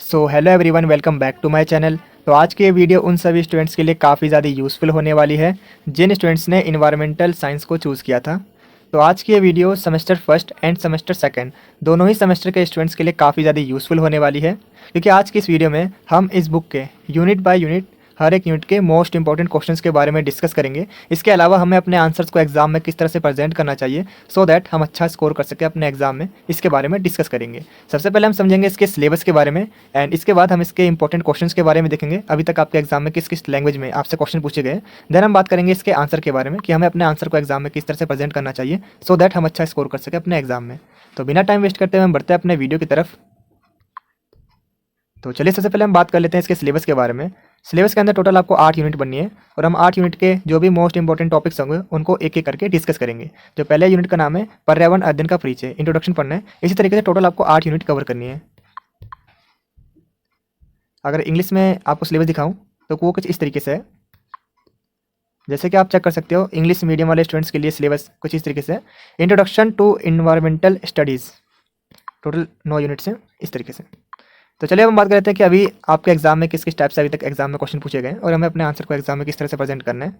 So hello everyone, welcome back to my channel. तो आज की ये वीडियो उन सभी स्टूडेंट्स के लिए काफ़ी ज़्यादा यूज़फुल होने वाली है जिन स्टूडेंट्स ने इन्वायरमेंटल साइंस को चूज़ किया था। तो आज की ये video semester first end semester second दोनों ही सेमेस्टर के स्टूडेंट्स के लिए काफ़ी ज़्यादा यूज़फुल होने वाली है, क्योंकि आज की इस वीडियो में हम इस बुक के यूनिट बाय यूनिट हर एक यूनिट के मोस्ट इंपॉर्टेंट क्वेश्चंस के बारे में डिस्कस करेंगे। इसके अलावा हमें अपने आंसर्स को एग्जाम में किस तरह से प्रेजेंट करना चाहिए सो दैट हम अच्छा स्कोर कर सकें अपने एग्जाम में, इसके बारे में डिस्कस करेंगे। सबसे पहले हम समझेंगे इसके सिलेबस के बारे में एंड इसके बाद हम इसके इंपॉर्टेंट क्वेश्चंस के बारे में देखेंगे, अभी तक आपके एग्जाम में किस किस लैंग्वेज में आपसे क्वेश्चन पूछे गए। देन हम बात करेंगे इसके आंसर के बारे में कि हमें अपने आंसर को एग्जाम में किस तरह से प्रेजेंट करना चाहिए सो दैट हम अच्छा स्कोर कर सकें अपने एग्जाम में। तो बिना टाइम वेस्ट करते हुए हम बढ़ते हैं अपने वीडियो की तरफ। तो चलिए सबसे पहले हम बात कर लेते हैं इसके सिलेबस के बारे में। सिलेबस के अंदर टोटल आपको 8 यूनिट बननी है और हम 8 यूनिट के जो भी मोस्ट इंपॉर्टेंट टॉपिक्स होंगे उनको एक एक करके डिस्कस करेंगे। जो पहले यूनिट का नाम है पर्यावरण अध्ययन का परिचय, इंट्रोडक्शन पढ़ना है। इसी तरीके से टोटल आपको 8 यूनिट कवर करनी है। अगर इंग्लिश में आपको सिलेबस दिखाऊं तो वो कुछ इस तरीके से है, जैसे कि आप चेक कर सकते हो। इंग्लिश मीडियम वाले स्टूडेंट्स के लिए सिलेबस कुछ इस तरीके से है। Introduction to environmental studies, total 9 units हैं इस तरीके से। तो चलिए हम बात करते हैं कि अभी आपके एग्जाम में किस किस टाइप से अभी तक एग्जाम में क्वेश्चन पूछे गए और हमें अपने आंसर को एग्जाम में किस तरह से प्रेजेंट करना है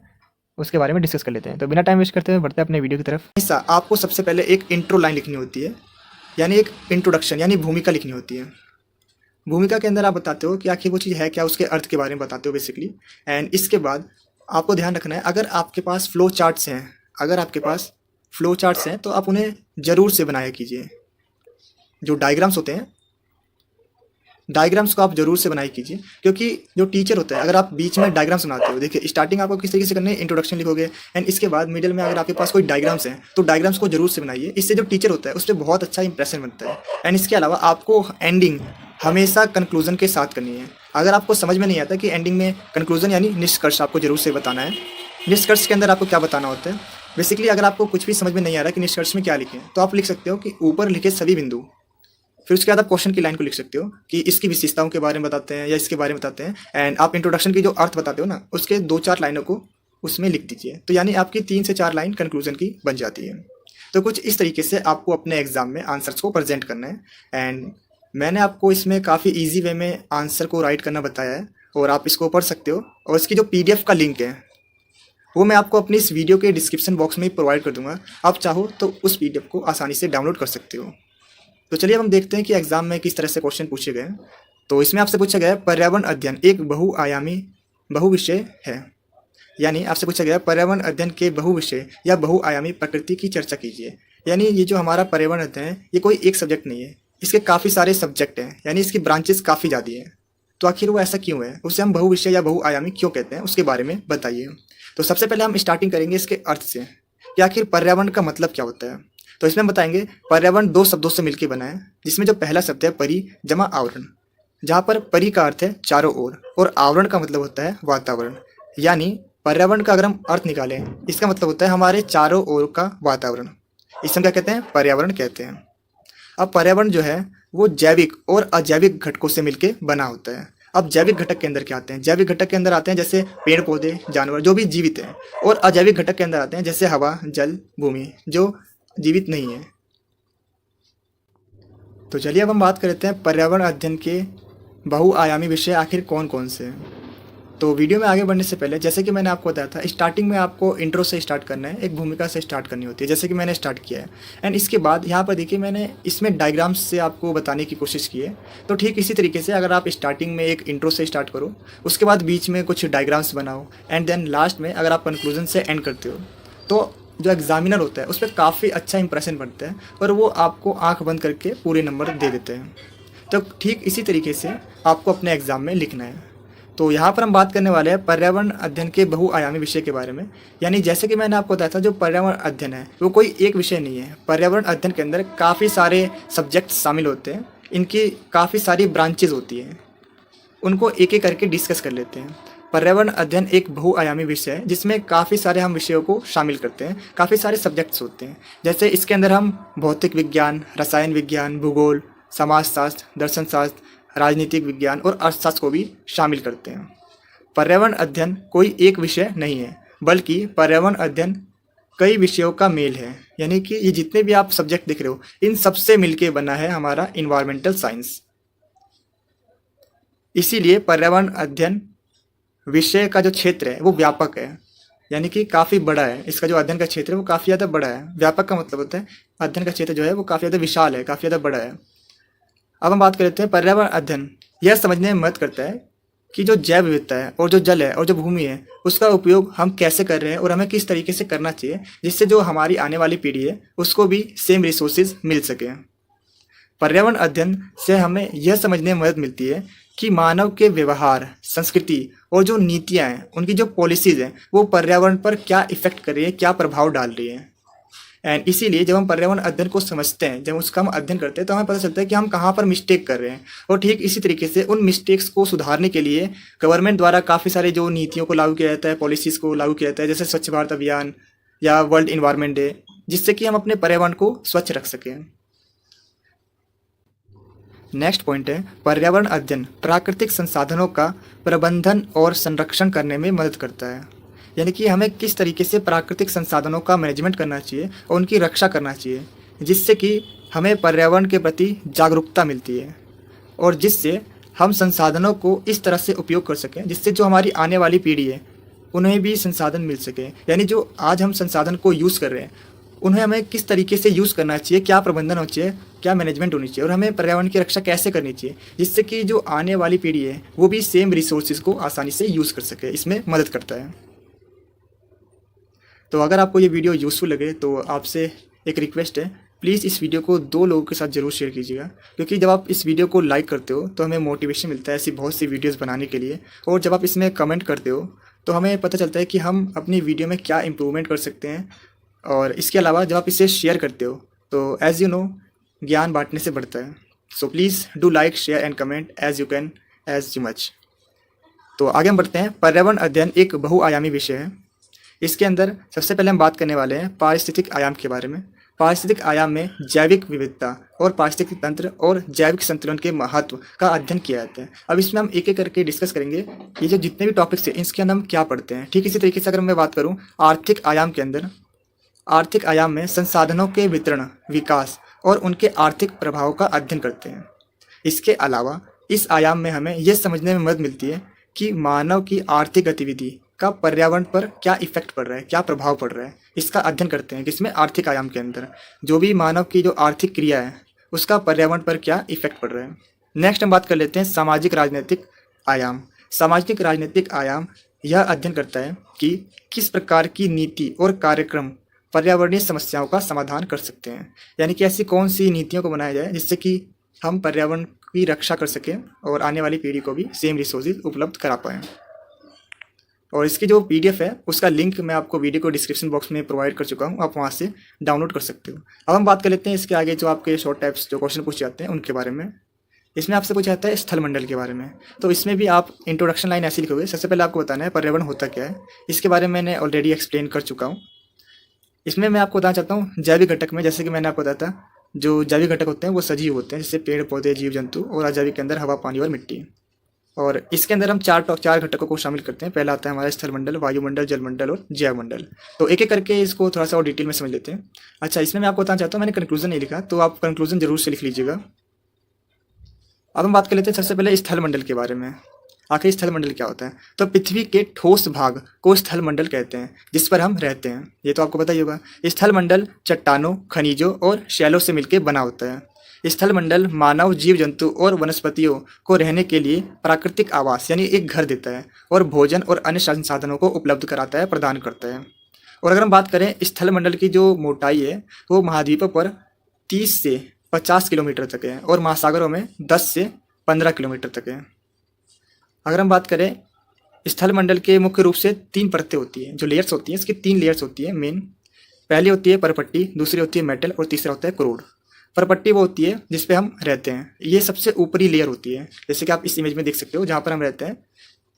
उसके बारे में डिस्कस कर लेते हैं। तो बिना टाइम वेस्ट करते हुए बढ़ते हैं अपने वीडियो की तरफ। ऐसा आपको सबसे पहले एक इंट्रो लाइन लिखनी होती है, यानी एक इंट्रोडक्शन यानी भूमिका लिखनी होती है। भूमिका के अंदर आप बताते हो कि आखिर वो चीज़ है क्या, उसके अर्थ के बारे में बताते हो बेसिकली। एंड इसके बाद आपको ध्यान रखना है, अगर आपके पास फ्लो चार्ट्स हैं, तो आप उन्हें ज़रूर से बनाया कीजिए। जो डायग्राम्स होते हैं, डायग्राम्स को आप जरूर से बनाई कीजिए, क्योंकि जो टीचर होता है, अगर आप बीच में डायग्राम्स बनाते हो, देखिए स्टार्टिंग आपको किस तरीके से करनी है, इंट्रोडक्शन लिखोगे एंड इसके बाद मिडिल में अगर आपके पास कोई डायग्राम्स हैं तो डायग्राम्स को जरूर से बनाइए। इससे जो टीचर होता है उस पर बहुत अच्छा इंप्रेशन बनता है। एंड इसके अलावा आपको एंडिंग हमेशा कंक्लूजन के साथ करनी है। अगर आपको समझ में नहीं आता कि एंडिंग में कंक्लूजन यानी निष्कर्ष आपको जरूर से बताना है। निष्कर्ष के अंदर आपको क्या बताना होता है, बेसिकली अगर आपको कुछ भी समझ में नहीं आ रहा कि निष्कर्ष में क्या लिखें तो आप लिख सकते हो कि ऊपर लिखे सभी बिंदु, फिर उसके बाद आप क्वेश्चन की लाइन को लिख सकते हो कि इसकी विशेषताओं के बारे में बताते हैं या इसके बारे में बताते हैं। एंड आप इंट्रोडक्शन की जो अर्थ बताते हो ना, उसके 2-4 लाइनों को उसमें लिख दीजिए, तो यानी आपकी 3 से 4 लाइन कंक्लूजन की बन जाती है। तो कुछ इस तरीके से आपको अपने एग्जाम में आंसर्स को प्रेजेंट करना है। एंड मैंने आपको इसमें काफ़ी ईजी वे में आंसर को राइट करना बताया है और आप इसको पढ़ सकते हो। और इसकी जो PDF का लिंक है वो मैं आपको अपनी इस वीडियो के डिस्क्रिप्शन बॉक्स में प्रोवाइड कर दूंगा। आप चाहो तो उस PDF को आसानी से डाउनलोड कर सकते हो। तो चलिए अब हम देखते हैं कि एग्जाम में किस तरह से क्वेश्चन पूछे गए। तो इसमें आपसे पूछा गया है पर्यावरण अध्ययन एक बहुआयामी बहुविषय है, यानी आपसे पूछा गया पर्यावरण अध्ययन के बहुविषय या बहुआयामी प्रकृति की चर्चा कीजिए। यानी ये जो हमारा पर्यावरण अध्ययन है ये कोई एक सब्जेक्ट नहीं है, इसके काफ़ी सारे सब्जेक्ट हैं, यानी इसकी ब्रांचेस काफ़ी ज़्यादा हैं। तो आखिर वो ऐसा क्यों है, उसे हम बहुविषय या बहुआयामी क्यों कहते हैं, उसके बारे में बताइए। तो सबसे पहले हम स्टार्टिंग करेंगे इसके अर्थ से कि आखिर पर्यावरण का मतलब क्या होता है। तो इसमें बताएंगे पर्यावरण 2 शब्दों से मिलकर बना है, जिसमें जो पहला शब्द है परि जमा आवरण, जहाँ पर परि का अर्थ है चारों ओर और आवरण का मतलब होता है वातावरण। यानी पर्यावरण का अगर हम अर्थ निकालें, इसका मतलब होता है हमारे चारों ओर का वातावरण। इसे हम क्या कहते हैं, पर्यावरण कहते हैं। अब पर्यावरण जो है वो जैविक और अजैविक घटकों से मिलकर बना होता है। अब जैविक घटक के अंदर क्या आते हैं, जैविक घटक के अंदर आते हैं जैसे पेड़ पौधे जानवर जो भी जीवित हैं, और अजैविक घटक के अंदर आते हैं जैसे हवा जल भूमि जो जीवित नहीं है। तो चलिए अब हम बात करते हैं पर्यावरण अध्ययन के बहुआयामी विषय आखिर कौन कौन से हैं। तो वीडियो में आगे बढ़ने से पहले जैसे कि मैंने आपको बताया था, स्टार्टिंग में आपको इंट्रो से स्टार्ट करना है, एक भूमिका से स्टार्ट करनी होती है, जैसे कि मैंने स्टार्ट किया है। एंड इसके बाद यहाँ पर देखिए मैंने इसमें डायग्राम्स से आपको बताने की कोशिश की है। तो ठीक इसी तरीके से अगर आप स्टार्टिंग में एक इंट्रो से स्टार्ट करो, उसके बाद बीच में कुछ डायग्राम्स बनाओ एंड देन लास्ट में अगर आप कंक्लूजन से एंड करते हो, तो जो एग्जामिनर होता है उस पर काफ़ी अच्छा इंप्रेशन बनता है और वो आपको आंख बंद करके पूरे नंबर दे देते हैं। तो ठीक इसी तरीके से आपको अपने एग्ज़ाम में लिखना है। तो यहाँ पर हम बात करने वाले हैं पर्यावरण अध्ययन के बहुआयामी विषय के बारे में। यानी जैसे कि मैंने आपको बताया था, जो पर्यावरण अध्ययन है वो कोई एक विषय नहीं है। पर्यावरण अध्ययन के अंदर काफ़ी सारे सब्जेक्ट शामिल होते हैं, इनकी काफ़ी सारी ब्रांचेज होती हैं, उनको एक एक करके डिस्कस कर लेते हैं। पर्यावरण अध्ययन एक बहुआयामी विषय है जिसमें काफ़ी सारे हम विषयों को शामिल करते हैं, काफ़ी सारे सब्जेक्ट्स होते हैं। जैसे इसके अंदर हम भौतिक विज्ञान, रसायन विज्ञान, भूगोल, समाजशास्त्र, दर्शन शास्त्र, राजनीतिक विज्ञान और अर्थशास्त्र को भी शामिल करते हैं। पर्यावरण अध्ययन कोई एक विषय नहीं है, बल्कि पर्यावरण अध्ययन कई विषयों का मेल है। यानी कि ये जितने भी आप सब्जेक्ट देख रहे हो इन सबसे मिलके बना है हमारा इन्वायरमेंटल साइंस। इसीलिए पर्यावरण अध्ययन विषय का जो क्षेत्र है वो व्यापक है, यानी कि काफ़ी बड़ा है। इसका जो अध्ययन का क्षेत्र है वो काफ़ी ज़्यादा बड़ा है। व्यापक का मतलब होता है अध्ययन का क्षेत्र जो है वो काफ़ी ज़्यादा विशाल है, काफ़ी ज़्यादा बड़ा है। अब हम बात कर लेते हैं पर्यावरण अध्ययन यह समझने में मदद करता है कि जो जैव विविधता है और जो जल है और जो भूमि है उसका उपयोग हम कैसे कर रहे हैं और हमें किस तरीके से करना चाहिए, जिससे जो हमारी आने वाली पीढ़ी है उसको भी सेम रिसोर्सेज मिल सके। पर्यावरण अध्ययन से हमें यह समझने में मदद मिलती है कि मानव के व्यवहार, संस्कृति और जो नीतियाँ हैं उनकी जो पॉलिसीज़ हैं वो पर्यावरण पर क्या इफेक्ट कर रही है, क्या प्रभाव डाल रही है। एंड इसीलिए जब हम पर्यावरण अध्ययन को समझते हैं, जब उसका हम अध्ययन करते हैं तो हमें पता चलता है कि हम कहाँ पर मिस्टेक कर रहे हैं। और ठीक इसी तरीके से उन मिस्टेक्स को सुधारने के लिए गवर्नमेंट द्वारा काफ़ी सारे जो नीतियों को लागू किया जाता है, पॉलिसीज़ को लागू किया जाता है, जैसे स्वच्छ भारत अभियान या वर्ल्ड इन्वायरमेंट डे, जिससे कि हम अपने पर्यावरण को स्वच्छ रख सकें। नेक्स्ट पॉइंट है पर्यावरण अध्ययन प्राकृतिक संसाधनों का प्रबंधन और संरक्षण करने में मदद करता है। यानी कि हमें किस तरीके से प्राकृतिक संसाधनों का मैनेजमेंट करना चाहिए और उनकी रक्षा करना चाहिए, जिससे कि हमें पर्यावरण के प्रति जागरूकता मिलती है और जिससे हम संसाधनों को इस तरह से उपयोग कर सकें जिससे जो हमारी आने वाली पीढ़ी है उन्हें भी संसाधन मिल सके। यानी जो आज हम संसाधन को यूज़ कर रहे हैं उन्हें हमें किस तरीके से यूज़ करना चाहिए, क्या प्रबंधन होना चाहिए, क्या मैनेजमेंट होनी चाहिए और हमें पर्यावरण की रक्षा कैसे करनी चाहिए, जिससे कि जो आने वाली पीढ़ी है वो भी सेम रिसोर्सेज को आसानी से यूज़ कर सके। इसमें मदद करता है। तो अगर आपको ये वीडियो यूज़फुल लगे तो आपसे एक रिक्वेस्ट है, प्लीज़ इस वीडियो को 2 लोगों के साथ ज़रूर शेयर कीजिएगा, क्योंकि जब आप इस वीडियो को लाइक करते हो तो हमें मोटिवेशन मिलता है ऐसी बहुत सी वीडियोस बनाने के लिए। और जब आप इसमें कमेंट करते हो तो हमें पता चलता है कि हम अपनी वीडियो में क्या इम्प्रूवमेंट कर सकते हैं। और इसके अलावा जब आप इसे शेयर करते हो तो एज़ यू नो ज्ञान बांटने से बढ़ता है। सो please do like, share and comment as you can, as you much. तो आगे हम बढ़ते हैं। पर्यावरण अध्ययन एक बहुआयामी विषय है। इसके अंदर सबसे पहले हम बात करने वाले हैं पारिस्थितिक आयाम के बारे में। पारिस्थितिक आयाम में जैविक विविधता और पारिस्थितिक तंत्र और जैविक संतुलन के महत्व का अध्ययन किया जाता है। अब इसमें हम एक एक करके डिस्कस करेंगे ये जो जितने भी टॉपिक्स हैं इसके अंदर हम क्या पढ़ते हैं। ठीक इसी तरीके से अगर मैं बात करूँ आर्थिक आयाम के अंदर, आर्थिक आयाम में संसाधनों के वितरण, विकास और उनके आर्थिक प्रभाव का अध्ययन करते हैं। इसके अलावा इस आयाम में हमें यह समझने में मदद मिलती है कि मानव की आर्थिक गतिविधि का पर्यावरण पर क्या इफेक्ट पड़ रहा है, क्या प्रभाव पड़ रहा है, इसका अध्ययन करते हैं। जिसमें आर्थिक आयाम के अंदर जो भी मानव की जो आर्थिक क्रिया है उसका पर्यावरण पर क्या इफेक्ट पड़ रहा है। नेक्स्ट हम बात कर लेते हैं सामाजिक राजनीतिक आयाम। सामाजिक राजनीतिक आयाम यह अध्ययन करता है कि किस प्रकार की नीति और कार्यक्रम पर्यावरणीय समस्याओं का समाधान कर सकते हैं। यानी कि ऐसी कौन सी नीतियों को बनाया जाए जिससे कि हम पर्यावरण की रक्षा कर सकें और आने वाली पीढ़ी को भी सेम रिसोर्सेज उपलब्ध करा पाएँ। और इसकी जो PDF है उसका लिंक मैं आपको वीडियो को डिस्क्रिप्शन बॉक्स में प्रोवाइड कर चुका हूँ, आप वहाँ से डाउनलोड कर सकते हो। अब हम बात कर लेते हैं इसके आगे जो आपके शॉर्ट टाइप्स जो क्वेश्चन पूछे जाते हैं उनके बारे में। इसमें आपसे पूछा जाता है स्थल मंडल के बारे में। तो इसमें भी आप इंट्रोडक्शन लाइन ऐसी लिखोगे, सबसे पहले आपको बताना है पर्यावरण होता क्या है। इसके बारे में मैंने ऑलरेडी एक्सप्लेन कर चुका हूँ। इसमें मैं आपको बताना चाहता हूँ जैविक घटक में, जैसे कि मैंने आपको बताया था जो जैविक घटक होते हैं वो सजीव होते हैं, जैसे पेड़ पौधे, जीव जंतु, और अजैविक के अंदर हवा, पानी और मिट्टी। और इसके अंदर हम चार घटकों को शामिल करते हैं। पहला आता है हमारा स्थलमंडल, वायुमंडल, जलमंडल और जैवमंडल। तो एक एक करके इसको थोड़ा सा और डिटेल में समझ लेते हैं। अच्छा, इसमें मैं आपको बताना चाहता हूँ, मैंने कंक्लूजन नहीं लिखा तो आप कंक्लूजन जरूर से लिख लीजिएगा। अब हम बात कर लेते हैं सबसे पहले स्थलमंडल के बारे में। आखिर स्थलमंडल क्या होता है? तो पृथ्वी के ठोस भाग को स्थलमंडल कहते हैं जिस पर हम रहते हैं। ये तो आपको पता ही होगा। स्थलमंडल चट्टानों, खनिजों और शैलों से मिलकर बना होता है। स्थलमंडल मानव, जीव जंतु और वनस्पतियों को रहने के लिए प्राकृतिक आवास यानी एक घर देता है और भोजन और अन्य संसाधनों को उपलब्ध कराता है, प्रदान करता है। और अगर हम बात करें स्थलमंडल की जो मोटाई है वो महाद्वीपों पर 30 से 50 किलोमीटर तक है और महासागरों में 10 से 15 किलोमीटर तक है। अगर हम बात करें स्थलमंडल के मुख्य रूप से 3 परतें होती हैं, जो लेयर्स होती हैं इसकी 3 लेयर्स होती हैं मेन। पहली होती है परपट्टी, दूसरी होती है मेटल और तीसरा होता है क्रोड। परपट्टी वो होती है जिस पे हम रहते हैं, ये सबसे ऊपरी लेयर होती है, जैसे कि आप इस इमेज में देख सकते हो जहाँ पर हम रहते हैं।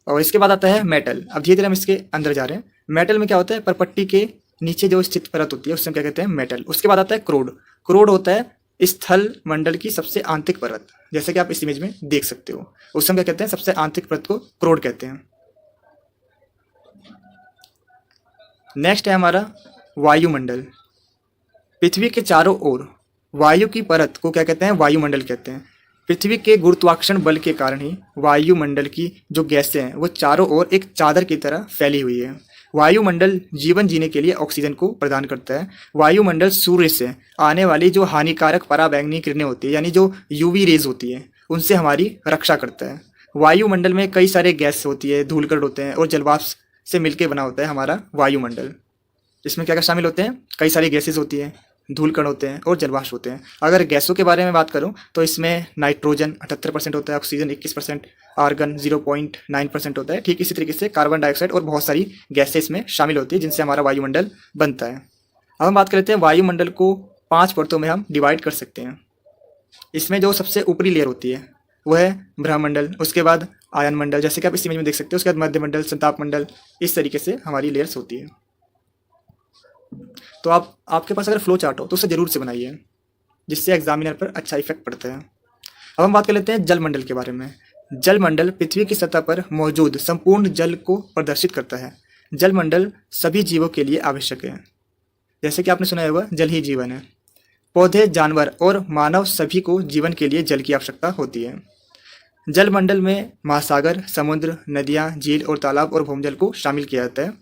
और इसके बाद आता है मेटल। अब धीरे धीरे हम इसके अंदर जा रहे हैं। मेटल में क्या होता है, परपट्टी के नीचे जो स्थित परत होती है उससे हम क्या कहते हैं, मेटल। उसके बाद आता है क्रोड। क्रोड होता है स्थल मंडल की सबसे आंतरिक परत, जैसे कि आप इस इमेज में देख सकते हो। उससे हम क्या कहते हैं, सबसे आंतरिक परत को क्रोड कहते हैं। नेक्स्ट है हमारा वायुमंडल। पृथ्वी के चारों ओर वायु की परत को क्या कहते हैं, वायुमंडल कहते हैं। पृथ्वी के गुरुत्वाकर्षण बल के कारण ही वायुमंडल की जो गैसें हैं वो चारों ओर एक चादर की तरह फैली हुई है। वायुमंडल जीवन जीने के लिए ऑक्सीजन को प्रदान करता है। वायुमंडल सूर्य से आने वाली जो हानिकारक पराबैंगनी किरणें होती है, यानी जो यूवी रेज होती है, उनसे हमारी रक्षा करता है। वायुमंडल में कई सारे गैस होती है, धूलकण होते हैं और जलवाष्प से मिलकर बना होता है हमारा वायुमंडल। इसमें क्या क्या शामिल होते हैं? कई सारी गैसेस होती हैं, धूलकण होते हैं और जलवाष्प होते हैं। अगर गैसों के बारे में बात करूं तो इसमें नाइट्रोजन 78% होता है, ऑक्सीजन 21%, आर्गन 0.9% होता है। ठीक इसी तरीके से कार्बन डाइऑक्साइड और बहुत सारी गैसें इसमें शामिल होती है जिनसे हमारा वायुमंडल बनता है। अब हम बात कर लेते हैं वायुमंडल को 5 परतों में हम डिवाइड कर सकते हैं। इसमें जो सबसे ऊपरी लेयर होती है वो है ब्रह्मंडल, उसके बाद आयन मंडल, जैसे कि आप इस इमेज में देख सकते हो, उसके बाद मध्यमंडल, संताप मंडल, इस तरीके से हमारी लेयर्स होती है। तो आपके पास अगर फ्लो चार्ट हो तो उसे जरूर से बनाइए, जिससे एग्जामिनर पर अच्छा इफेक्ट पड़ता है। अब हम बात कर लेते हैं जल मंडल के बारे में। जल मंडल पृथ्वी की सतह पर मौजूद संपूर्ण जल को प्रदर्शित करता है। जल मंडल सभी जीवों के लिए आवश्यक है। जैसे कि आपने सुना होगा, जल ही जीवन है। पौधे, जानवर और मानव सभी को जीवन के लिए जल की आवश्यकता होती है। जल मंडल में महासागर, समुद्र, नदियाँ, झील और तालाब और भूमजल को शामिल किया जाता है।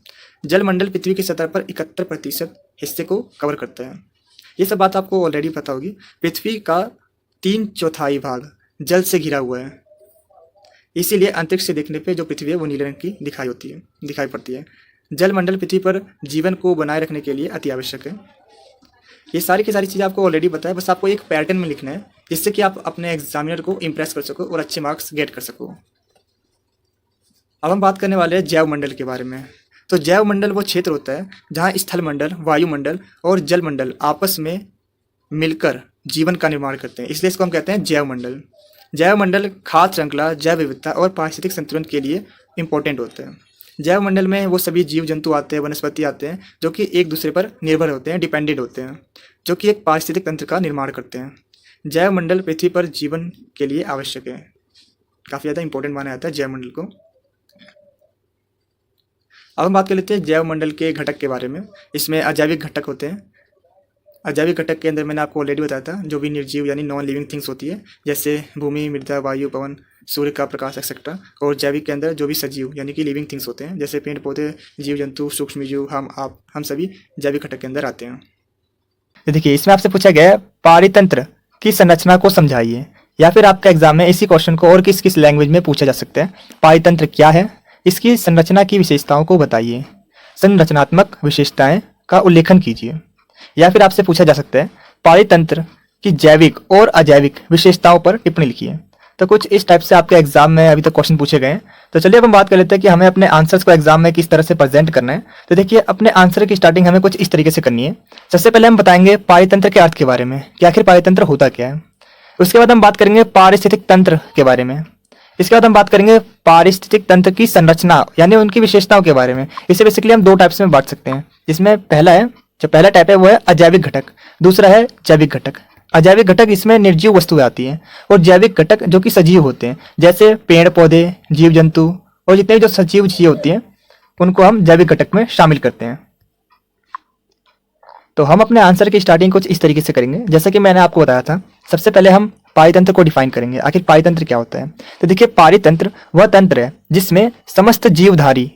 जल मंडल पृथ्वी की सतह पर 71% हिस्से को कवर करता है। ये सब बात आपको ऑलरेडी पता होगी। पृथ्वी का 3/4 भाग जल से घिरा हुआ है, इसीलिए अंतरिक्ष से देखने पे जो पृथ्वी है वो नीले रंग की दिखाई पड़ती है। जल मंडल पृथ्वी पर जीवन को बनाए रखने के लिए अति आवश्यक है। ये सारी की सारी चीज़ें आपको ऑलरेडी पता है, बस आपको एक पैटर्न में लिखना है जिससे कि आप अपने एग्जामिनर को इम्प्रेस कर सको और अच्छे मार्क्स गेट कर सको। अब हम बात करने वाले हैं जैव मंडल के बारे में। तो जैव मंडल वो क्षेत्र होता है जहाँ स्थल मंडल, वायुमंडल और जल मंडल आपस में मिलकर जीवन का निर्माण करते हैं, इसलिए इसको हम कहते हैं जैव मंडल। जैव मंडल खाद्य श्रृंखला, जैव विविधता और पारिस्थितिक संतुलन के लिए इम्पोर्टेंट होते हैं। जैव मंडल में वो सभी जीव जंतु आते हैं, वनस्पति आते हैं जो कि एक दूसरे पर निर्भर होते हैं, डिपेंडेंट होते हैं, जो कि एक पारिस्थितिक तंत्र का निर्माण करते हैं। जैव मंडल पृथ्वी पर जीवन के लिए आवश्यक है, काफ़ी ज़्यादा इंपॉर्टेंट माना जाता है जैव मंडल को। अब हम बात कर लेते हैं जैव मंडल के घटक के बारे में। इसमें अजैविक घटक होते हैं। अजैविक घटक के अंदर मैंने आपको ऑलरेडी बताया था, जो भी निर्जीव यानी नॉन लिविंग थिंग्स होती है, जैसे भूमि, मृदा, वायु, पवन, सूर्य का प्रकाश एक्सेट्रा। और जैविक के अंदर जो भी सजीव यानी कि लिविंग थिंग्स होते हैं, जैसे पेड़ पौधे, जीव जंतु, सूक्ष्म जीव, हम सभी जैविक घटक के अंदर आते हैं। तो देखिए, इसमें आपसे पूछा गया है पारितंत्र की संरचना को समझाइए, या फिर आपका एग्जाम में इसी क्वेश्चन को और किस किस लैंग्वेज में पूछा जा सकता है। पारितंत्र क्या है, इसकी संरचना की विशेषताओं को बताइए, संरचनात्मक विशेषताएं का उल्लेखन कीजिए। या फिर आपसे पूछा जा सकता है पारितंत्र की जैविक और अजैविक विशेषताओं पर टिप्पणी लिखिए। तो कुछ इस टाइप से आपके एग्जाम में अभी तक क्वेश्चन पूछे गए हैं। तो चलिए अब हम बात कर लेते हैं कि हमें अपने आंसर्स को एग्जाम में किस तरह से प्रेजेंट करना है। तो देखिए, अपने आंसर की स्टार्टिंग हमें कुछ इस तरीके से करनी है। सबसे पहले हम बताएंगे पारितंत्र के अर्थ के बारे में कि आखिर पारितंत्र होता क्या है। उसके बाद हम बात करेंगे पारिस्थितिक तंत्र के बारे में। इसके बाद हम बात करेंगे पारिस्थितिक तंत्र की संरचना यानी उनकी विशेषताओं के बारे में। इसे बेसिकली हम 2 टाइप्स में बांट सकते हैं, जिसमें पहला टाइप है वो है अजैविक घटक, दूसरा है जैविक घटक। अजैविक घटक इसमें निर्जीव वस्तुएं आती हैं, और जैविक घटक जो कि सजीव होते हैं, जैसे पेड़ पौधे, जीव जंतु और जितने भी जो सजीव चीजें होती हैं उनको हम जैविक घटक में शामिल करते हैं। तो हम अपने आंसर की स्टार्टिंग कुछ इस तरीके से करेंगे, जैसा कि मैंने आपको बताया था। सबसे पहले हम पारितंत्र को डिफाइन करेंगे, आखिर पारितंत्र क्या होता है। तो देखिए, पारितंत्र वह तंत्र है जिसमें समस्त जीवधारी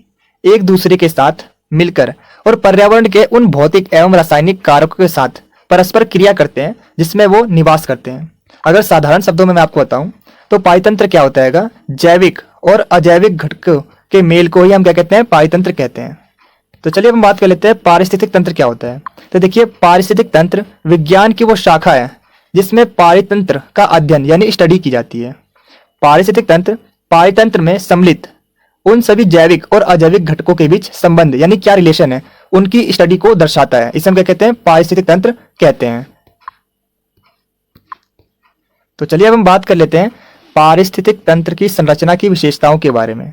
एक दूसरे के साथ मिलकर और पर्यावरण के उन भौतिक एवं रासायनिक कारकों के साथ परस्पर क्रिया करते हैं जिसमें वो निवास करते हैं। अगर साधारण शब्दों में मैं आपको बताऊं तो पारितंत्र क्या होता है, जैविक और अजैविक घटकों के मेल को ही हम क्या कहते हैं, पारितंत्र कहते हैं। तो चलिए हम बात कर लेते हैं पारिस्थितिक तंत्र क्या होता है। तो देखिए, पारिस्थितिक तंत्र विज्ञान की वो शाखा है जिसमें पारितंत्र का अध्ययन यानी स्टडी की जाती है। पारिस्थितिक तंत्र पारितंत्र में सम्मिलित उन सभी जैविक और अजैविक घटकों के बीच संबंध यानी क्या रिलेशन है, उनकी स्टडी को दर्शाता है। इसे हम क्या कहते हैं, पारिस्थितिक तंत्र कहते हैं। तो चलिए अब हम बात कर लेते हैं पारिस्थितिक तंत्र की संरचना की विशेषताओं के बारे में।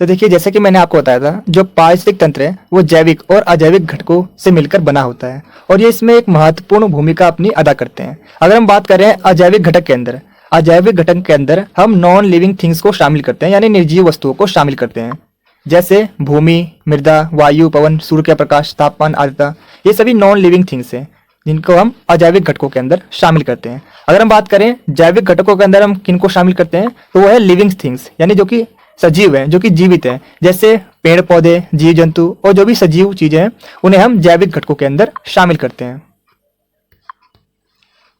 तो देखिए, जैसे कि मैंने आपको बताया था, जो पारिस्थितिक तंत्र है वो जैविक और अजैविक घटकों से मिलकर बना होता है, और ये इसमें एक महत्वपूर्ण भूमिका अपनी अदा करते हैं। अगर हम बात करें अजैविक घटक के अंदर, अजैविक घटक के अंदर हम नॉन लिविंग थिंग्स को शामिल करते हैं, यानी निर्जीव वस्तुओं को शामिल करते हैं, जैसे भूमि, मृदा, वायु, पवन, सूर्य का प्रकाश, तापमान, आर्द्रता। ये सभी नॉन लिविंग थिंग्स हैं जिनको हम अजैविक घटकों के अंदर शामिल करते हैं। अगर हम बात करें जैविक घटकों के अंदर हम किनको शामिल करते हैं, तो वो है लिविंग थिंग्स, यानी जो कि सजीव हैं, जो कि जीवित हैं, जैसे पेड़ पौधे, जीव जंतु और जो भी सजीव चीजें हैं उन्हें हम जैविक घटकों के अंदर शामिल करते हैं।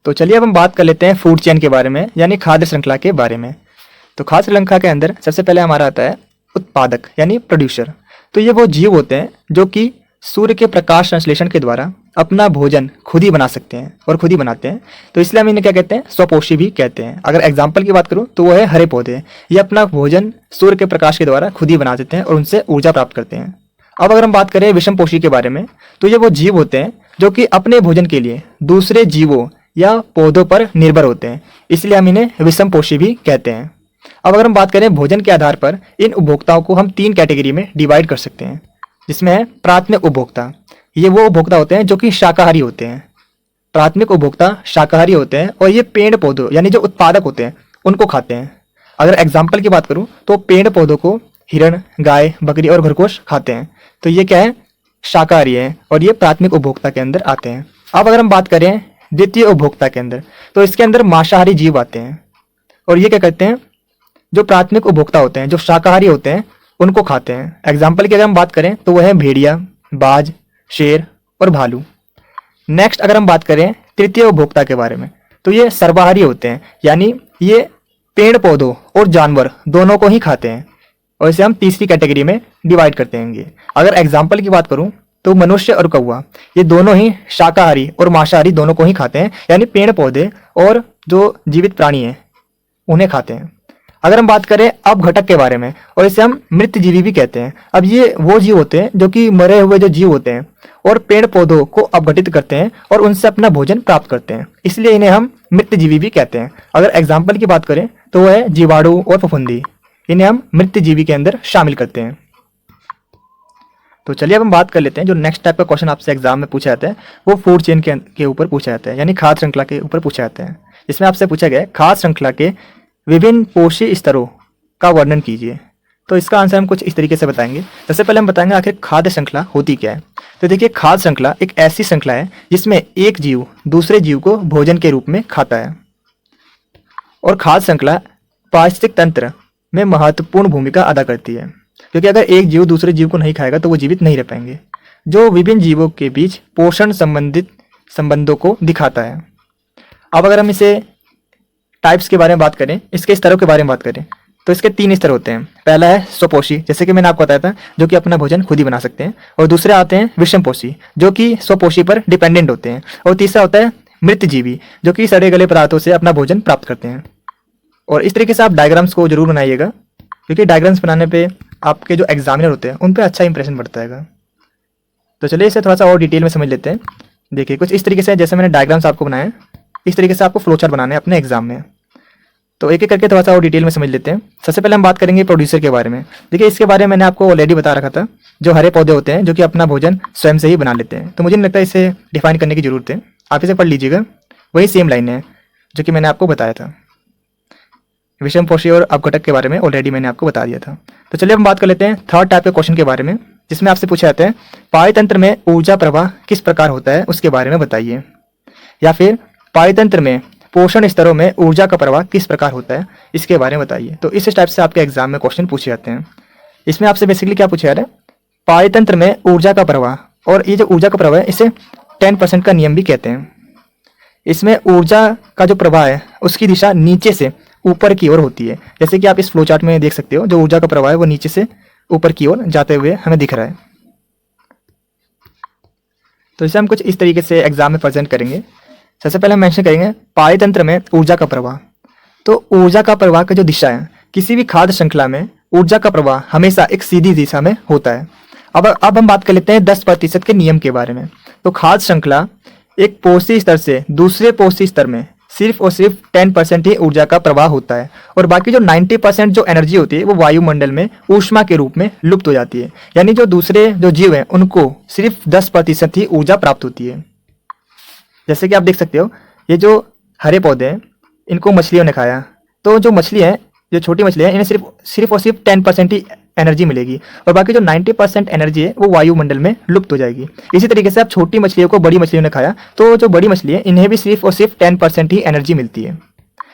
तो चलिए अब हम बात कर लेते हैं फूड चेन के बारे में, यानी खाद्य श्रृंखला के बारे में। तो खाद्य श्रृंखला के अंदर सबसे पहले हमारा आता है उत्पादक यानी प्रोड्यूसर। तो ये वो जीव होते हैं जो कि सूर्य के प्रकाश संश्लेषण के द्वारा अपना भोजन खुद ही बना सकते हैं और खुद ही बनाते हैं। तो इसलिए हम इन्हें क्या कहते हैं, स्वपोषी भी कहते हैं। अगर एग्जाम्पल की बात करूं तो वो है हरे पौधे। ये अपना भोजन सूर्य के प्रकाश के द्वारा खुद ही बना देते हैं और उनसे ऊर्जा प्राप्त करते हैं। अब अगर हम बात करें विषमपोषी के बारे में, तो ये वो जीव होते हैं जो कि अपने भोजन के लिए दूसरे जीवों या पौधों पर निर्भर होते हैं, इसलिए हम इन्हें विषमपोषी भी कहते हैं। अब अगर हम बात करें भोजन के आधार पर, इन उपभोक्ताओं को हम 3 कैटेगरी में डिवाइड कर सकते हैं, जिसमें है प्राथमिक उपभोक्ता। ये वो उपभोक्ता होते हैं जो कि शाकाहारी होते हैं। प्राथमिक उपभोक्ता शाकाहारी होते हैं और ये पेड़ पौधों यानी जो उत्पादक होते हैं उनको खाते हैं। अगर एग्जाम्पल की बात करूं तो पेड़ पौधों को हिरण, गाय, बकरी और खरगोश खाते हैं। तो ये क्या है, शाकाहारी है और ये प्राथमिक उपभोक्ता के अंदर आते हैं। अब अगर हम बात करें द्वितीय उपभोक्ता के अंदर, तो इसके अंदर मांसाहारी जीव आते हैं और ये क्या करते हैं, जो प्राथमिक उपभोक्ता होते हैं, जो शाकाहारी होते हैं, उनको खाते हैं। एग्जाम्पल की अगर हम बात करें तो वह है भेड़िया, बाज, शेर और भालू। नेक्स्ट अगर हम बात करें तृतीय उपभोक्ता के बारे में, तो ये सर्वाहारी होते हैं, यानी ये पेड़ पौधों और जानवर दोनों को ही खाते हैं और इसे हम तीसरी कैटेगरी में डिवाइड करते हैं। अगर एग्जाम्पल की बात करूं तो मनुष्य और कौवा ये दोनों ही शाकाहारी और मांसाहारी दोनों को ही खाते हैं, यानी पेड़ पौधे और जो जीवित प्राणी हैं उन्हें खाते हैं। अगर हम बात करें अपघटक के बारे में, और इसे हम मृतजीवी भी कहते हैं। अब ये वो जीव होते हैं जो कि मरे हुए जो जीव होते हैं और पेड़ पौधों को अपघटित करते हैं और उनसे अपना भोजन प्राप्त करते हैं, इसलिए इन्हें हम मृतजीवी भी कहते हैं। अगर एग्जाम्पल की बात करें तो वह है जीवाणु और फफूंदी, इन्हें हम मृतजीवी के अंदर शामिल करते हैं। तो चलिए अब हम बात कर लेते हैं जो नेक्स्ट टाइप का क्वेश्चन आपसे एग्जाम में पूछा जाता है, वो फूड चेन के ऊपर पूछा जाता है, यानी खाद्य श्रृंखला के ऊपर पूछा जाता है। इसमें आपसे पूछा गया है खाद्य श्रृंखला के विभिन्न पोषी स्तरों का वर्णन कीजिए। तो इसका आंसर हम कुछ इस तरीके से बताएंगे। सबसे पहले हम बताएंगे आखिर खाद्य श्रृंखला होती क्या है। तो देखिए, खाद्य श्रृंखला एक ऐसी श्रृंखला है जिसमें एक जीव दूसरे जीव को भोजन के रूप में खाता है, और खाद्य श्रृंखला पारिस्थितिक तंत्र में महत्वपूर्ण भूमिका अदा करती है, क्योंकि अगर एक जीव दूसरे जीव को नहीं खाएगा तो वो जीवित नहीं रह पाएंगे, जो विभिन्न जीवों के बीच पोषण संबंधित संबंधों को दिखाता है। अब अगर हम इसे टाइप्स के बारे में बात करें, इसके स्तरों के बारे में बात करें, तो इसके 3 स्तर होते हैं। पहला है स्वपोषी, जैसे कि मैंने आपको बताया था, जो कि अपना भोजन खुद ही बना सकते हैं, और दूसरे आते हैं विषमपोषी, जो कि स्वपोषी पर डिपेंडेंट होते हैं, और तीसरा होता है मृतजीवी, जो कि सड़े गले पदार्थों से अपना भोजन प्राप्त करते हैं। और इस तरीके से आप डायग्राम्स को जरूर बनाइएगा, क्योंकि डायग्राम्स बनाने पे आपके जो एग्जामिनर होते हैं उन पर अच्छा इंप्रेशन पड़ता है। तो चलिए इसे थोड़ा सा और डिटेल में समझ लेते हैं। देखिए, कुछ इस तरीके से जैसे मैंने डायग्राम्स आपको बनाए, इस तरीके से आपको फ्लो चार्ट बनाना है अपने एग्जाम में। तो एक एक करके थोड़ा सा और डिटेल में समझ लेते हैं। सबसे पहले हम बात करेंगे प्रोड्यूसर के बारे में। देखिए, इसके बारे में मैंने आपको ऑलरेडी बता रखा था, जो हरे पौधे होते हैं जो कि अपना भोजन स्वयं से ही बना लेते हैं। तो मुझे नहीं लगता इसे डिफाइन करने की जरूरत है, आप इसे पढ़ लीजिएगा, वही सेम लाइन है जो कि मैंने आपको बताया था। विषमपोषी और अपघटक के बारे में ऑलरेडी मैंने आपको बता दिया था। तो चलिए हम बात कर लेते हैं थर्ड टाइप के क्वेश्चन के बारे में, जिसमें आपसे पूछा जाता है पारितंत्र में ऊर्जा प्रवाह किस प्रकार होता है, उसके बारे में बताइए। या फिर पारितंत्र में पोषण स्तरों में ऊर्जा का प्रवाह किस प्रकार होता है, इसके बारे में बताइए। तो इस टाइप से आपके एग्जाम में क्वेश्चन पूछे जाते हैं। इसमें आपसे बेसिकली क्या पूछा जा रहा है, पारितंत्र में ऊर्जा का प्रवाह, और ये जो ऊर्जा का प्रवाह है इसे 10% का नियम भी कहते हैं। इसमें ऊर्जा का जो प्रवाह है उसकी दिशा नीचे से ऊपर की ओर होती है, जैसे कि आप इस फ्लो चार्ट में देख सकते हो, जो ऊर्जा का प्रवाह है वो नीचे से ऊपर की ओर जाते हुए हमें दिख रहा है। तो इसे हम कुछ इस तरीके से एग्जाम में प्रेजेंट करेंगे। सबसे पहले हम मेंशन करेंगे पारितंत्र में ऊर्जा का प्रवाह। तो ऊर्जा का प्रवाह का जो दिशा है, किसी भी खाद्य श्रृंखला में ऊर्जा का प्रवाह हमेशा एक सीधी दिशा में होता है। अब हम बात कर लेते हैं 10% के नियम के बारे में। तो खाद्य श्रृंखला एक पोषी स्तर से दूसरे पोषी स्तर में सिर्फ और सिर्फ 10% ही ऊर्जा का प्रवाह होता है, और बाकी जो 90% जो एनर्जी होती है वो वायुमंडल में ऊष्मा के रूप में लुप्त हो जाती है। यानी जो दूसरे जो जीव हैं उनको सिर्फ 10% ही ऊर्जा प्राप्त होती है। जैसे कि आप देख सकते हो, ये जो हरे पौधे हैं इनको मछलियों ने खाया, तो जो मछली है, जो छोटी मछली है, इन्हें सिर्फ और सिर्फ 10% ही एनर्जी मिलेगी और बाकी जो 90% एनर्जी है वो वायुमंडल में लुप्त हो जाएगी। इसी तरीके से आप छोटी मछलियों को बड़ी मछलियों ने खाया तो जो बड़ी मछली है इन्हें भी सिर्फ और सिर्फ 10% ही एनर्जी मिलती है।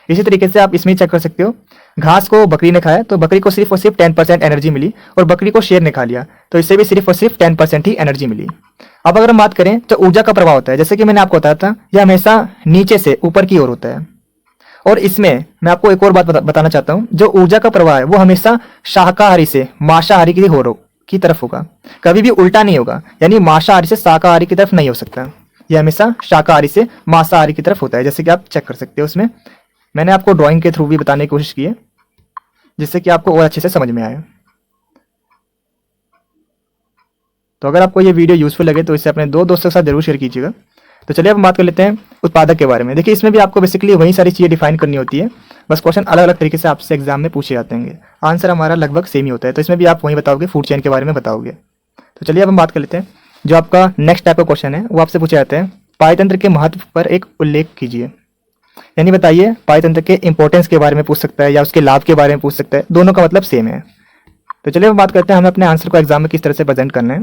इसी तरीके से आप इसमें चेक कर सकते हो, घास को बकरी ने खाया तो बकरी को सिर्फ और सिर्फ 10% एनर्जी मिली और बकरी को शेर ने खा लिया तो इससे भी सिर्फ और सिर्फ 10% ही एनर्जी मिली। अब अगर हम बात करें तो ऊर्जा का प्रभाव होता है, जैसे कि मैंने आपको बताया था यह हमेशा नीचे से ऊपर की ओर होता है। और इसमें मैं आपको एक और बात बताना चाहता हूँ, जो ऊर्जा का प्रवाह है वो हमेशा शाकाहारी से मांसाहारी की तरफ होगा, कभी भी उल्टा नहीं होगा, यानी मांसाहारी से शाकाहारी की तरफ नहीं हो सकता। यह हमेशा शाकाहारी से मांसाहारी की तरफ होता है, जैसे कि आप चेक कर सकते हो। उसमें मैंने आपको ड्राइंग के थ्रू भी बताने की कोशिश की है जिससे कि आपको और अच्छे से समझ में आए। तो अगर आपको ये वीडियो यूजफुल लगे तो इसे अपने दो दोस्तों के साथ जरूर शेयर कीजिएगा। तो चलिए अब बात कर लेते हैं उत्पादक के बारे में। देखिए इसमें भी आपको बेसिकली वही सारी चीज़ें डिफाइन करनी होती है, बस क्वेश्चन अलग अलग तरीके से आपसे एग्जाम में पूछे जाते हैं, आंसर हमारा लगभग सेम ही होता है। तो इसमें भी आप वही बताओगे, फूड चेन के बारे में बताओगे। तो चलिए अब हम बात कर लेते हैं, जो आपका नेक्स्ट टाइप का क्वेश्चन है वो आपसे पूछे जाते हैं पायतंत्र के महत्व पर एक उल्लेख कीजिए। यानी बताइए पायतंत्र के इंपॉर्टेंस के बारे में पूछ सकता है या उसके लाभ के बारे में पूछ सकता है, दोनों का मतलब सेम है। तो चलिए हम बात करते हैं हमें अपने आंसर को एग्जाम में किस तरह से प्रेजेंट करना है।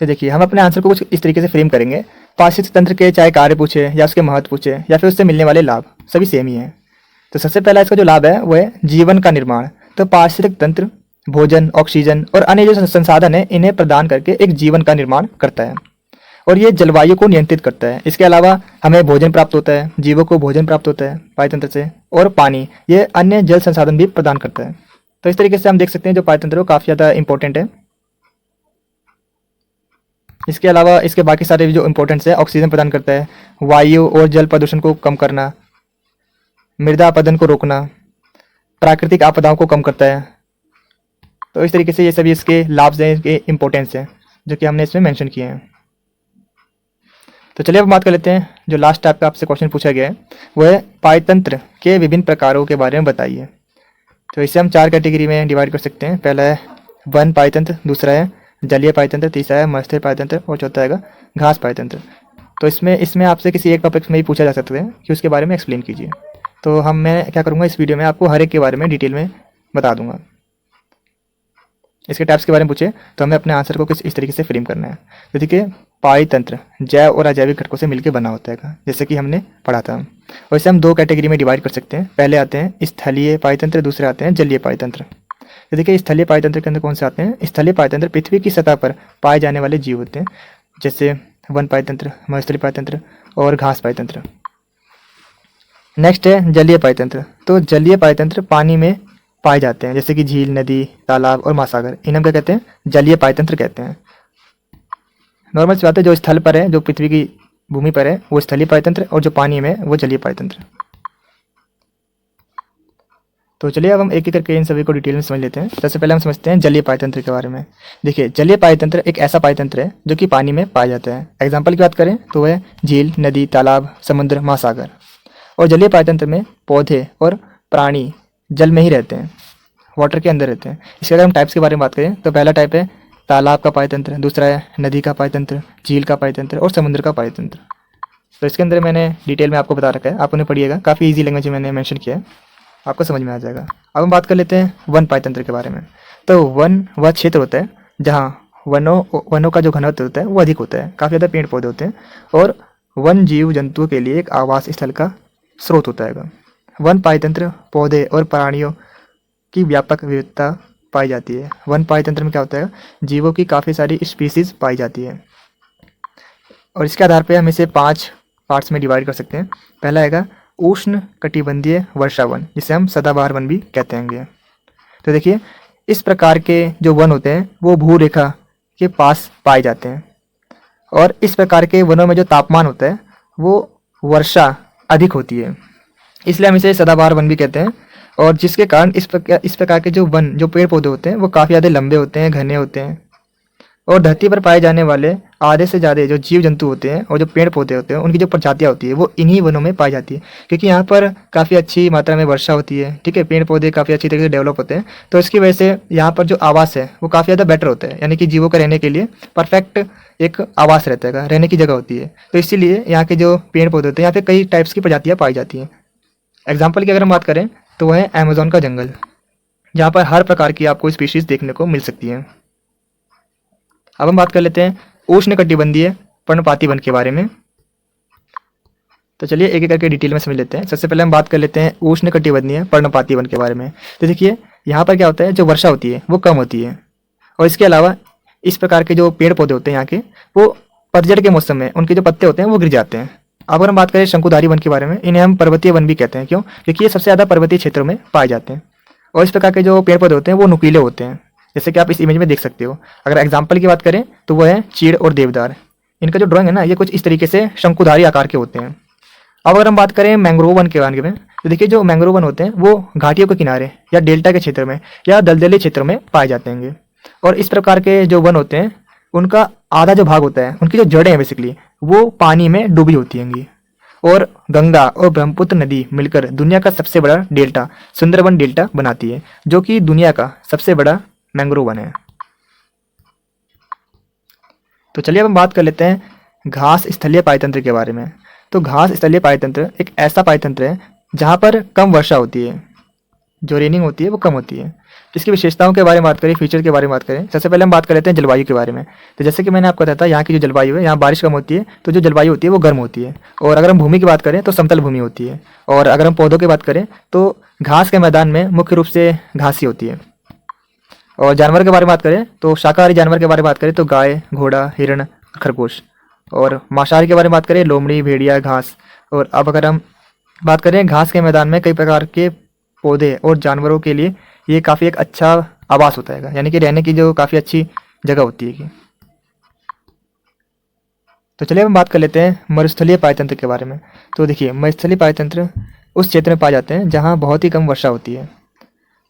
तो देखिए हम अपने आंसर को कुछ इस तरीके से फ्रेम करेंगे, पारिस्थितिक तंत्र के चाहे कार्य पूछे या उसके महत्व पूछे या फिर उससे मिलने वाले लाभ, सभी सेम ही है। तो सबसे पहला इसका जो लाभ है वो है जीवन का निर्माण। तो पारिस्थितिक तंत्र भोजन, ऑक्सीजन और अन्य जो संसाधन है इन्हें प्रदान करके एक जीवन का निर्माण करता है और ये जलवायु को नियंत्रित करता है। इसके अलावा हमें भोजन प्राप्त होता है, जीवों को भोजन प्राप्त होता है पायतंत्र से, और पानी, ये अन्य जल संसाधन भी प्रदान करता है। तो इस तरीके से हम देख सकते हैं जो पायतंत्र वो काफ़ी ज़्यादा इंपॉर्टेंट है। इसके अलावा इसके बाकी सारे जो इंपॉर्टेंट्स है, ऑक्सीजन प्रदान करता है, वायु और जल प्रदूषण को कम करना, मृदा अपरदन को रोकना, प्राकृतिक आपदाओं को कम करता है। तो इस तरीके से ये सभी इसके लाभ हैं, इसके इंपॉर्टेंस हैं जो कि हमने इसमें मेंशन किए हैं। तो चलिए अब बात कर लेते हैं, जो लास्ट टाइप का आपसे क्वेश्चन पूछा गया है वो है पायतंत्र के विभिन्न प्रकारों के बारे में बताइए। तो इसे हम 4 कैटेगरी में डिवाइड कर सकते हैं। पहला है वन पायतंत्र, दूसरा है जलीय पायतंत्र, तीसरा है मत्स्य पायतंत्र और चौथा है घास पायतंत्र। तो इसमें आपसे किसी एक टॉपिक में ही पूछा जा सकता है कि उसके बारे में एक्सप्लेन कीजिए। तो मैं क्या करूँगा, इस वीडियो में आपको हर एक के बारे में डिटेल में बता दूंगा। इसके टाइप्स के बारे में पूछे तो हमें अपने आंसर को किस इस तरीके से फ्रेम करना है। तो देखिए पायतंत्र जैव और अजैविक घटकों से मिलकर बना होता है, जैसे कि हमने पढ़ा था। और इसे हम 2 कैटेगरी में डिवाइड कर सकते हैं। पहले आते हैं स्थलीय पायतंत्र, दूसरे आते हैं जलीय पायतंत्र। तो देखिए स्थलीय पायतंत्र के अंदर कौन से आते हैं? स्थलीय पायतंत्र पृथ्वी की सतह पर पाए जाने वाले जीव होते हैं, जैसे वन पायतंत्र, मत्स्य पायतंत्र और घास पायतंत्र। नेक्स्ट है जलीय पायतंत्र। तो जलीय पायतंत्र पानी में पाए जाते हैं, जैसे कि झील, नदी, तालाब और महासागर। इन्हें हम क्या कहते हैं? जलीय पायतंत्र कहते हैं। नॉर्मल सी बात है, जो स्थल पर है, जो पृथ्वी की भूमि पर है वो स्थलीय पायतंत्र, और जो पानी में वो जलीय पायतंत्र। तो चलिए अब हम एक एक करके इन सभी को डिटेल में समझ लेते हैं। सबसे पहले हम समझते हैं जलीय पायतंत्र के बारे में। देखिए जलीय पायतंत्र एक ऐसा पायतंत्र है जो कि पानी में पाया जाता है। एग्जाम्पल की बात करें तो वह झील, नदी, तालाब, समुद्र, महासागर। और जलीय पायतंत्र में पौधे और प्राणी जल में ही रहते हैं, वाटर के अंदर रहते हैं। इसके अगर हम टाइप्स के बारे में बात करें तो पहला टाइप है तालाब का पायतंत्र, दूसरा है नदी का पायतंत्र, झील का पायतंत्र और समुद्र का पायतंत्र। तो इसके अंदर मैंने डिटेल में आपको बता रखा है, आप उन्हें पढ़िएगा, काफ़ी ईजी लैंग्वेज में मैंने मेंशन किया है, आपको समझ में आ जाएगा। अब हम बात कर लेते हैं वन पायतंत्र के बारे में। तो वन वह क्षेत्र होता है जहाँ वनों का जो घनत्व होता है वो अधिक होता है, काफ़ी ज़्यादा पेड़ पौधे होते हैं और वन जीव जंतुओं के लिए एक आवास स्थल का स्रोत होता है। वन पायतंत्र पौधे और प्राणियों की व्यापक विविधता पाई जाती है। वन पायतंत्र में क्या होता है? जीवों की काफ़ी सारी स्पीसीज पाई जाती है और इसके आधार पे हम इसे 5 पार्ट्स में डिवाइड कर सकते हैं। पहला है उष्ण कटिबंधीय वर्षा वन, जिसे हम सदाबहार वन भी कहते हैं। तो देखिए इस प्रकार के जो वन होते हैं वो भूरेखा के पास पाए जाते हैं और इस प्रकार के वनों में जो तापमान होता है वो वर्षा अधिक होती है, इसलिए हम इसे सदाबहार वन भी कहते हैं। और जिसके कारण इस प्रकार के जो वन, जो पेड़ पौधे होते हैं वो काफ़ी ज़्यादा लंबे होते हैं, घने होते हैं और धरती पर पाए जाने वाले आधे से ज़्यादा जो जीव जंतु होते हैं और जो पेड़ पौधे होते हैं उनकी जो प्रजातियाँ होती है वो इन्हीं वनों में पाई जाती है, क्योंकि यहाँ पर काफ़ी अच्छी मात्रा में वर्षा होती है। ठीक है, पेड़ पौधे काफ़ी अच्छी तरीके से डेवलप होते हैं, तो इसकी वजह से यहाँ पर जो आवास है वो काफ़ी ज़्यादा बेटर होता है, यानी कि जीवों का रहने के लिए परफेक्ट एक आवास रहता है, रहने की जगह होती है। तो इसीलिए यहाँ के जो पेड़ पौधे होते हैं यहाँ पे कई टाइप्स की प्रजातियाँ पाई जाती हैं। एग्जाम्पल की अगर हम बात करें तो वह है अमेज़न का जंगल। जहाँ पर हर प्रकार की आपको स्पीशीज देखने को मिल सकती हैं। अब हम बात कर लेते हैं उष्णकटिबंधीय पर्णपाती वन के बारे में। तो चलिए एक एक करके डिटेल में समझ लेते हैं। सबसे पहले हम बात कर लेते हैं उष्णकटिबंधीय पर्णपाती वन के बारे में। तो देखिए यहाँ पर क्या होता है, जो वर्षा होती है वो कम होती है, और इसके अलावा इस प्रकार के जो पेड़ पौधे होते हैं यहाँ के, वो पतझड़ के मौसम में उनके जो पत्ते होते हैं वो गिर जाते हैं। अब अगर हम बात करें शंकुधारी वन के बारे में, इन्हें हम पर्वतीय वन भी कहते हैं। क्यों? क्योंकि ये सबसे ज़्यादा पर्वतीय क्षेत्रों में पाए जाते हैं, और इस प्रकार के जो पेड़ पौधे होते हैं वो नुकीले होते हैं, जैसे कि आप इस इमेज में देख सकते हो। अगर एग्जाम्पल की बात करें तो वो है चीड़ और देवदार। इनका जो ड्राइंग है ना, ये कुछ इस तरीके से शंकुधारी आकार के होते हैं। अब अगर हम बात करें मैंग्रोव वन के बारे में, तो देखिए जो मैंग्रोव वन होते हैं वो घाटियों के किनारे या डेल्टा के क्षेत्र में या दलदली क्षेत्रों में पाए जाते हैं। और इस प्रकार के जो वन होते हैं उनका आधा जो भाग होता है, उनकी जो जड़ें हैं बेसिकली वो पानी में डूबी होती हैं। और गंगा और ब्रह्मपुत्र नदी मिलकर दुनिया का सबसे बड़ा डेल्टा सुंदरबन डेल्टा बनाती है, जो कि दुनिया का सबसे बड़ा मैंग्रोव वन है। तो चलिए अब हम बात कर लेते हैं घास स्थलीय पायतंत्र के बारे में। तो घास स्थलीय पायतंत्र एक ऐसा पायतंत्र है जहाँ पर कम वर्षा होती है, जो रेनिंग होती है वो कम होती है। इसकी विशेषताओं के बारे में बात करें, फीचर के बारे में बात करें, सबसे पहले हम बात कर लेते हैं जलवायु के बारे में। तो जैसे कि मैंने आपको बताया था, यहाँ की जो जलवायु है, यहाँ बारिश कम होती है, तो जो जलवायु होती है वो गर्म होती है। और अगर हम भूमि की बात करें तो समतल भूमि होती है। और अगर हम पौधों की बात करें तो घास के मैदान में मुख्य रूप से घास ही होती है। और जानवर के बारे में बात करें तो शाकाहारी जानवर के बारे में बात करें तो गाय, घोड़ा, हिरण, खरगोश। और मांसाहारी के बारे में बात करें लोमड़ी, भेड़िया, घास। और अब अगर हम बात करें घास के मैदान में कई प्रकार के पौधे और जानवरों के लिए ये काफ़ी एक अच्छा आवास होता है, यानी कि रहने की जो काफ़ी अच्छी जगह होती है। तो चलिए हम बात कर लेते हैं मरुस्थलीय पायतंत्र के बारे में। तो देखिए मरुस्थलीय पायतंत्र उस क्षेत्र में पाए जाते हैं जहाँ बहुत ही कम वर्षा होती है।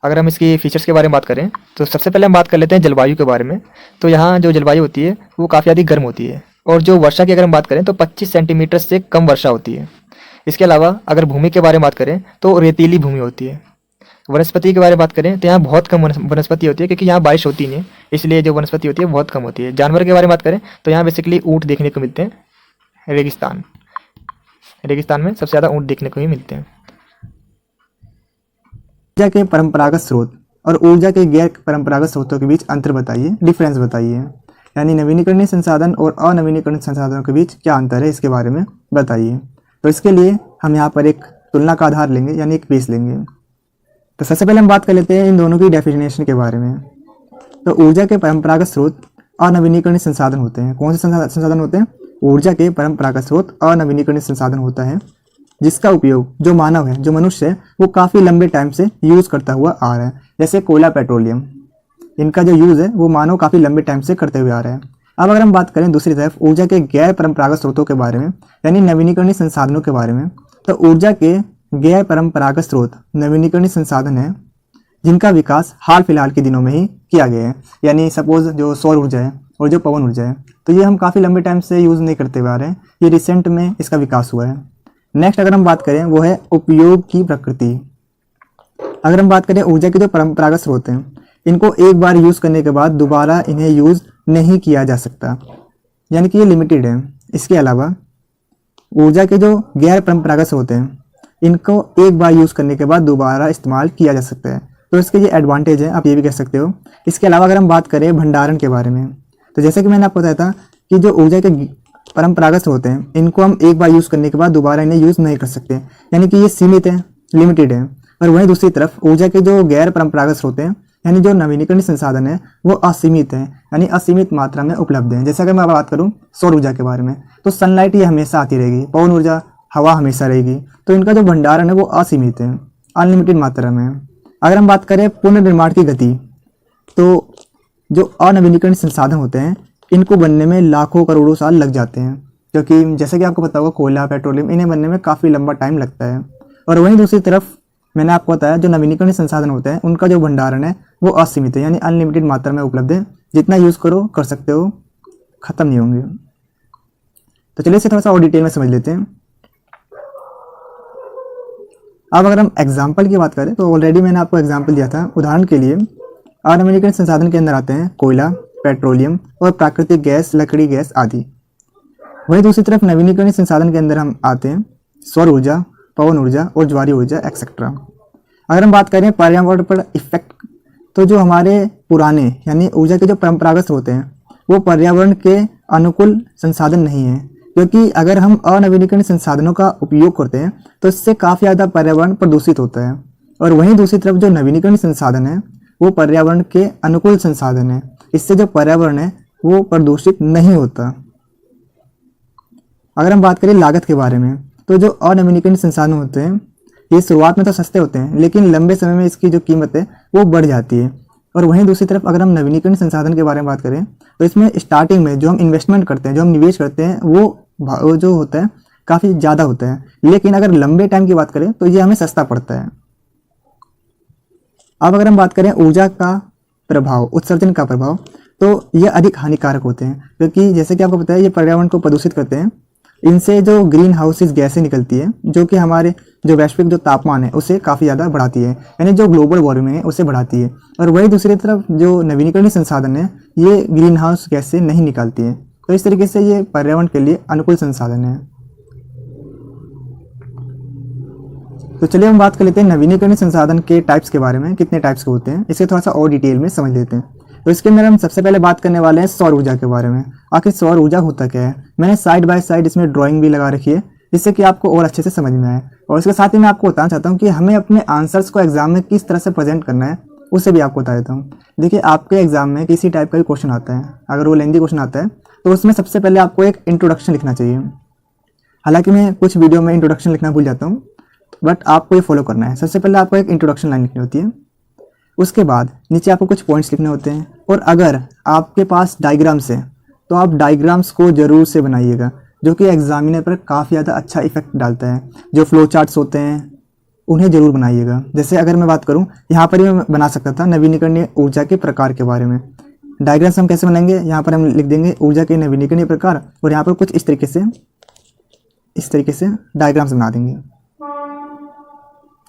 अगर हम इसकी फीचर्स के बारे में बात करें तो सबसे पहले हम बात कर लेते हैं जलवायु के बारे में। तो यहाँ जो जलवायु होती है वो काफ़ी ज़्यादा गर्म होती है, और जो वर्षा की अगर हम बात करें तो 25 सेंटीमीटर से कम वर्षा होती है। इसके अलावा अगर भूमि के बारे में बात करें तो रेतीली भूमि होती है। वनस्पति के बारे में बात करें तो यहाँ बहुत कम वनस्पति होती है, क्योंकि यहाँ बारिश होती नहीं है, इसलिए जो वनस्पति होती है बहुत कम होती है। जानवर के बारे में बात करें तो यहाँ बेसिकली ऊँट देखने को मिलते हैं। रेगिस्तान में सबसे ज़्यादा ऊँट देखने को ही मिलते हैं। ऊर्जा के परंपरागत स्रोत और ऊर्जा के गैर परंपरागत स्रोतों के बीच अंतर बताइए, डिफरेंस बताइए। यानी नवीनीकरणीय संसाधन और अनवीनीकरणीय संसाधनों के बीच क्या अंतर है, इसके बारे में बताइए। तो इसके लिए हम यहाँ पर एक तुलना का आधार लेंगे, यानी एक बेस लेंगे। तो सबसे पहले हम बात कर लेते हैं इन दोनों की डेफिनेशन के बारे में। तो ऊर्जा के परंपरागत स्रोत अनवीनीकरणीय संसाधन होते हैं। कौन से संसाधन होते हैं? ऊर्जा के परंपरागत स्रोत अनवीनीकरणीय संसाधन होता है जिसका उपयोग जो मानव है, जो मनुष्य है, वो काफ़ी लंबे टाइम से यूज़ करता हुआ आ रहा है। जैसे कोयला, पेट्रोलियम, इनका जो यूज़ है वो मानव काफ़ी लंबे टाइम से करते हुए आ रहा है। अब अगर हम बात करें दूसरी तरफ ऊर्जा के गैर परंपरागत स्रोतों के बारे में, यानी नवीनीकरणीय संसाधनों के बारे में, तो ऊर्जा के गैर परंपरागत स्रोत नवीनीकरणीय संसाधन है जिनका विकास हाल फिलहाल के दिनों में ही किया गया है। यानी सपोज जो सौर ऊर्जा है और जो पवन ऊर्जा है, तो ये हम काफ़ी लंबे टाइम से यूज़ नहीं करते हुए आ रहे हैं, ये रिसेंट में इसका विकास हुआ है। नेक्स्ट अगर हम बात करें वो है उपयोग की प्रकृति। अगर हम बात करें ऊर्जा के जो परंपरागत स्रोत हैं, इनको एक बार यूज़ करने के बाद दोबारा इन्हें यूज़ नहीं किया जा सकता, यानी कि ये लिमिटेड है। इसके अलावा ऊर्जा के जो गैर परंपरागत स्रोत हैं, इनको एक बार यूज़ करने के बाद दोबारा इस्तेमाल किया जा सकता है। तो इसके ये एडवांटेज है, आप ये भी कह सकते हो। इसके अलावा अगर हम बात करें भंडारण के बारे में, तो जैसे कि मैंने आपको बताया था कि जो ऊर्जा के परंपरागत स्रोत हैं, इनको हम एक बार यूज़ करने के बाद दोबारा इन्हें यूज़ नहीं कर सकते, यानी कि ये सीमित है, लिमिटेड है। और वहीं दूसरी तरफ ऊर्जा के जो गैर परंपरागत स्रोत हैं, यानी जो नवीनीकरणीय संसाधन है, वो असीमित है, यानी असीमित मात्रा में उपलब्ध है। जैसे अगर मैं बात करूँ सौर ऊर्जा के बारे में, तो सनलाइट ये हमेशा आती रहेगी, पवन ऊर्जा, हवा हमेशा रहेगी, तो इनका जो भंडारण है वो असीमित है, अनलिमिटेड मात्रा में है। अगर हम बात करें पुनर्निर्माण की गति, तो जो अनवीनीकरणीय संसाधन होते हैं, इनको बनने में लाखों करोड़ों साल लग जाते हैं, क्योंकि जैसे कि आपको पता होगा कोयला, पेट्रोलियम, इन्हें बनने में काफ़ी लंबा टाइम लगता है। और वहीं दूसरी तरफ मैंने आपको बताया जो नवीनीकरणीय संसाधन होते हैं, उनका जो भंडारण है वो असीमित है, यानी अनलिमिटेड मात्रा में उपलब्ध है। जितना यूज़ करो कर सकते हो, ख़त्म नहीं होंगे। तो चलिए इसे थोड़ा सा और डिटेल में समझ लेते हैं। अब अगर हम एग्जाम्पल की बात करें तो ऑलरेडी मैंने आपको एग्जाम्पल दिया था। उदाहरण के लिए अनवीनीकरणीय संसाधन के अंदर आते हैं कोयला, पेट्रोलियम और प्राकृतिक गैस, लकड़ी गैस आदि। वहीं दूसरी तरफ नवीनीकरणीय संसाधन के अंदर हम आते हैं सौर ऊर्जा, पवन ऊर्जा और ज्वारीय ऊर्जा एक्सेट्रा। अगर हम बात करें पर्यावरण पर इफेक्ट तो जो हमारे पुराने यानी ऊर्जा के जो परंपरागत स्रोत हैं वो पर्यावरण के अनुकूल संसाधन नहीं है, क्योंकि अगर हम अनवीनीकरणीय संसाधनों का उपयोग करते हैं तो इससे काफ़ी ज़्यादा पर्यावरण प्रदूषित होता है। और वहीं दूसरी तरफ जो नवीनीकरणीय संसाधन है वो पर्यावरण के अनुकूल संसाधन है, इससे जो पर्यावरण है वो प्रदूषित नहीं होता। अगर हम बात करें लागत के बारे में, तो जो अनवीनीकरणीय संसाधन होते हैं ये शुरुआत में तो सस्ते होते हैं, लेकिन लंबे समय में इसकी जो कीमत है वो बढ़ जाती है। और वहीं दूसरी तरफ अगर हम नवीनीकरणीय संसाधन के बारे में बात करें तो इसमें स्टार्टिंग में जो हम इन्वेस्टमेंट करते हैं, जो हम निवेश करते हैं, वो जो होता है काफ़ी ज़्यादा होता है, लेकिन अगर लंबे टाइम की बात करें तो ये हमें सस्ता पड़ता है। अब अगर हम बात करें ऊर्जा का प्रभाव, उत्सर्जन का प्रभाव, तो ये अधिक हानिकारक होते हैं, क्योंकि जैसे कि आपको पता है ये पर्यावरण को प्रदूषित करते हैं। इनसे जो ग्रीन हाउसेज गैसें निकलती है जो कि हमारे जो वैश्विक जो तापमान है उसे काफ़ी ज़्यादा बढ़ाती है, यानी जो ग्लोबल वार्मिंग है उसे बढ़ाती है। और वही दूसरी तरफ जो नवीनीकरणीय संसाधन है ये ग्रीन हाउस गैसें नहीं निकालती है, तो इस तरीके से ये पर्यावरण के लिए अनुकूल संसाधन है। तो चलिए हम बात कर लेते हैं नवीनीकरणीय संसाधन के टाइप्स के बारे में, कितने टाइप्स के होते हैं, इसे थोड़ा सा और डिटेल में समझ लेते हैं। तो इसके अंदर हम सबसे पहले बात करने वाले हैं सौर ऊर्जा के बारे में। आखिर सौर ऊर्जा होता क्या है, मैंने साइड बाय साइड इसमें ड्राइंग भी लगा रखी है जिससे कि आपको और अच्छे से समझ में आए। और इसके साथ ही मैं आपको बताना चाहता हूँ कि हमें अपने आंसर्स को एग्जाम में किस तरह से प्रेजेंट करना है, उसे भी आपको बता देता हूँ। देखिए, आपके एग्जाम में किसी टाइप का भी क्वेश्चन आता है, अगर वो लेंथी क्वेश्चन आता है तो उसमें सबसे पहले आपको एक इंट्रोडक्शन लिखना चाहिए। हालांकि मैं कुछ वीडियो में इंट्रोडक्शन लिखना भूल जाता हूँ, बट आपको ये फॉलो करना है। सबसे पहले आपको एक इंट्रोडक्शन लाइन लिखनी होती है, उसके बाद नीचे आपको कुछ पॉइंट्स लिखने होते हैं। और अगर आपके पास डायग्राम्स है तो आप डायग्राम्स को ज़रूर से बनाइएगा, जो कि एग्जामिनर पर काफ़ी ज़्यादा अच्छा इफेक्ट डालता है। जो फ्लो चार्ट्स होते हैं उन्हें ज़रूर बनाइएगा। जैसे अगर मैं बात करूं, यहाँ पर ही मैं बना सकता था नवीनीकरणीय ऊर्जा के प्रकार के बारे में। डायग्राम्स हम कैसे बनाएंगे, यहाँ पर हम लिख देंगे ऊर्जा के नवीनीकरणीय प्रकार, और यहाँ पर कुछ इस तरीके से डायग्राम्स बना देंगे।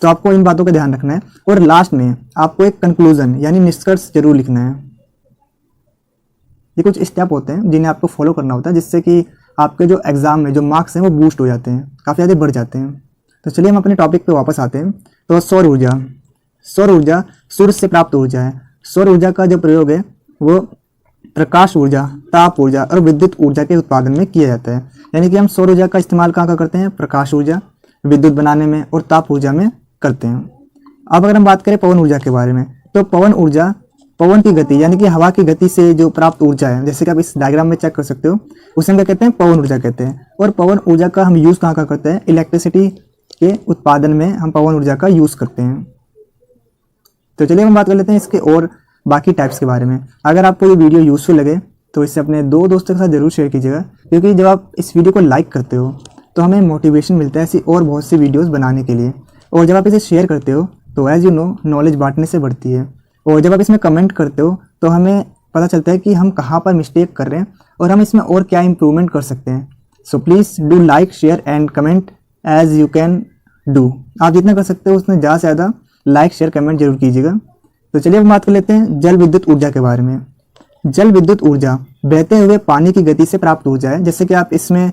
तो आपको इन बातों का ध्यान रखना है। और लास्ट में आपको एक कंक्लूजन यानी निष्कर्ष जरूर लिखना है। ये कुछ स्टेप होते हैं जिन्हें आपको फॉलो करना होता है, जिससे कि आपके जो एग्जाम में जो मार्क्स हैं वो बूस्ट हो जाते हैं, काफ़ी ज़्यादा बढ़ जाते हैं। तो चलिए हम अपने टॉपिक पे वापस आते हैं। तो सौर ऊर्जा सूर्य से प्राप्त ऊर्जा है। सौर ऊर्जा का जो प्रयोग है वो प्रकाश ऊर्जा, ताप ऊर्जा और विद्युत ऊर्जा के उत्पादन में किया जाता है। यानी कि हम सौर ऊर्जा का इस्तेमाल कहाँ करते हैं, प्रकाश ऊर्जा, विद्युत बनाने में और ताप ऊर्जा में करते हैं। अब अगर हम बात करें पवन ऊर्जा के बारे में, तो पवन ऊर्जा पवन की गति यानी कि हवा की गति से जो प्राप्त ऊर्जा है, जैसे कि आप इस डायग्राम में चेक कर सकते हो, उसे हम क्या कहते हैं, पवन ऊर्जा कहते हैं। और पवन ऊर्जा का हम यूज़ कहाँ करते हैं, इलेक्ट्रिसिटी के उत्पादन में हम पवन ऊर्जा का यूज़ करते हैं। तो चलिए हम बात कर लेते हैं इसके और बाकी टाइप्स के बारे में। अगर आपको ये वीडियो यूजफुल लगे तो इसे अपने दो दोस्तों के साथ जरूर शेयर कीजिएगा, क्योंकि जब आप इस वीडियो को लाइक करते हो तो हमें मोटिवेशन मिलता है ऐसी और बहुत सी वीडियोज़ बनाने के लिए। और जब आप इसे शेयर करते हो तो एज यू नो नॉलेज बांटने से बढ़ती है। और जब आप इसमें कमेंट करते हो तो हमें पता चलता है कि हम कहाँ पर मिस्टेक कर रहे हैं और हम इसमें और क्या इम्प्रूवमेंट कर सकते हैं। So please do like, share and comment as you can do. आप जितना कर सकते हो उसमें ज़्यादा से ज़्यादा लाइक, शेयर, कमेंट जरूर कीजिएगा। तो चलिए हम बात कर लेते हैं जल विद्युत ऊर्जा के बारे में। जल विद्युत ऊर्जा बहते हुए पानी की गति से प्राप्त ऊर्जा है। जैसे कि आप इसमें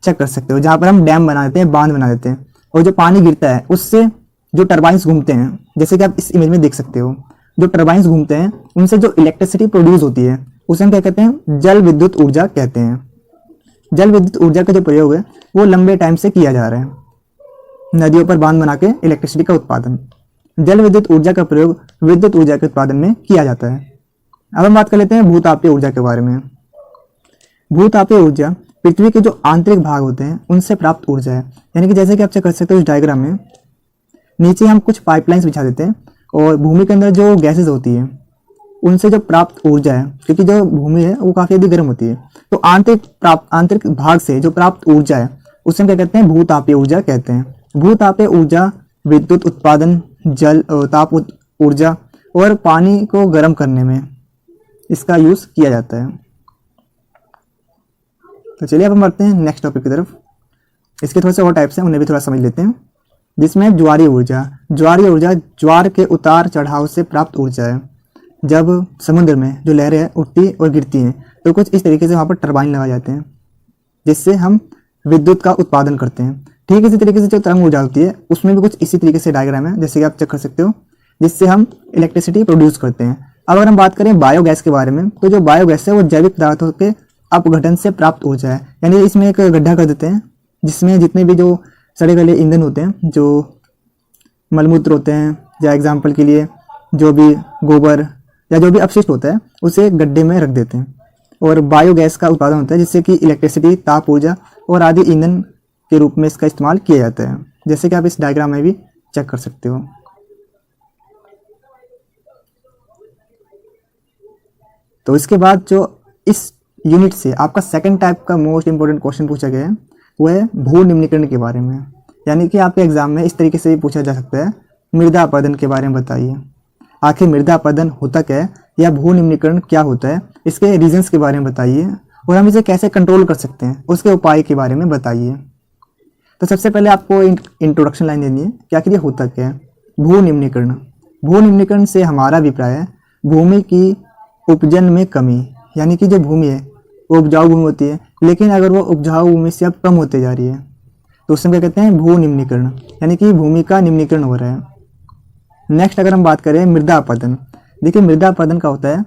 चेक कर सकते हो, जहाँ पर हम डैम बना देते हैं, बांध बना देते हैं, और जो पानी गिरता है उससे जो टरबाइंस घूमते हैं, जैसे कि आप इस इमेज में देख सकते हो, जो टरबाइंस घूमते हैं उनसे जो इलेक्ट्रिसिटी प्रोड्यूस होती है उसे हम क्या कहते हैं, जल विद्युत ऊर्जा कहते हैं। जल विद्युत ऊर्जा का जो प्रयोग है वो लंबे टाइम से किया जा रहा है, नदियों पर बांध बना के इलेक्ट्रिसिटी का उत्पादन। जल विद्युत ऊर्जा का प्रयोग विद्युत ऊर्जा के उत्पादन में किया जाता है। अब हम बात कर लेते हैं भूतापीय ऊर्जा के बारे में। भूतापीय ऊर्जा पृथ्वी के जो आंतरिक भाग होते हैं उनसे प्राप्त ऊर्जा है। यानी कि जैसे कि आप चेक कर सकते हो इस डायग्राम में, नीचे हम कुछ पाइपलाइंस बिछा देते हैं और भूमि के अंदर जो गैसेज होती है उनसे जो प्राप्त ऊर्जा है, क्योंकि जो भूमि है वो काफ़ी अधिक गर्म होती है, तो आंतरिक भाग से जो प्राप्त ऊर्जा है उसे हम क्या कहते हैं, भूतापीय ऊर्जा कहते हैं। भूतापीय ऊर्जा विद्युत उत्पादन, जल ताप ऊर्जा और पानी को गर्म करने में इसका यूज़ किया जाता है। तो चलिए अब हम बढ़ते हैं नेक्स्ट टॉपिक की तरफ। इसके थोड़े से और टाइप्स हैं, उन्हें भी थोड़ा समझ लेते हैं। जिसमें ज्वारीय ऊर्जा ज्वार के उतार चढ़ाव से प्राप्त ऊर्जा है। जब समुद्र में जो लहरें उठती और गिरती हैं तो कुछ इस तरीके से वहाँ पर टरबाइन लगाए जाते हैं, जिससे हम विद्युत का उत्पादन करते हैं। ठीक इसी तरीके से जो तरंग ऊर्जा होती है उसमें भी कुछ इसी तरीके से डायग्राम है, जैसे कि आप चेक कर सकते हो। जिससे हम इलेक्ट्रिसिटी प्रोड्यूस करते हैं। अब अगर हम बात करें बायोगैस के बारे में, तो जो बायोगैस है वो जैविक पदार्थों के अपघटन से प्राप्त ऊर्जा है। यानी इसमें एक गड्ढा कर देते हैं जिसमें जितने भी जो सड़े गले ईंधन होते हैं, जो मलमूत्र होते हैं, या एग्जाम्पल के लिए जो भी गोबर या जो भी अपशिष्ट होता है उसे गड्ढे में रख देते हैं, और बायोगैस का उत्पादन होता है जिससे कि इलेक्ट्रिसिटी, ताप ऊर्जा और आदि ईंधन के रूप में इसका इस्तेमाल किया जाता है, जैसे कि आप इस डायग्राम में भी चेक कर सकते हो। तो इसके बाद जो इस यूनिट से आपका सेकंड टाइप का मोस्ट इंपॉर्टेंट क्वेश्चन पूछा गया है वो है भू निम्नीकरण के बारे में। यानी कि आपके एग्जाम में इस तरीके से भी पूछा जा सकता है, मृदा अपरदन के बारे में बताइए। आखिर मृदा अपरदन होता क्या है या भू निम्नीकरण क्या होता है, इसके रीजंस के बारे में बताइए, और हम इसे कैसे कंट्रोल कर सकते हैं उसके उपाय के बारे में बताइए। तो सबसे पहले आपको इंट्रोडक्शन लाइन देनी है कि आखिर ये होता क्या है। भू निम्नीकरण, भू निम्नीकरण से हमारा अभिप्राय है भूमि की उपजन में कमी। यानी कि जो भूमि है वो उपजाऊ भूमि होती है, लेकिन अगर वो उपजाऊ भूमि से अब कम होते जा रही है तो उसमें क्या कहते हैं, भू निम्नीकरण, यानी कि भूमि का निम्नीकरण हो रहा है। नेक्स्ट अगर हम बात करें मृदा अपरदन, देखिए मृदा अपरदन का होता है,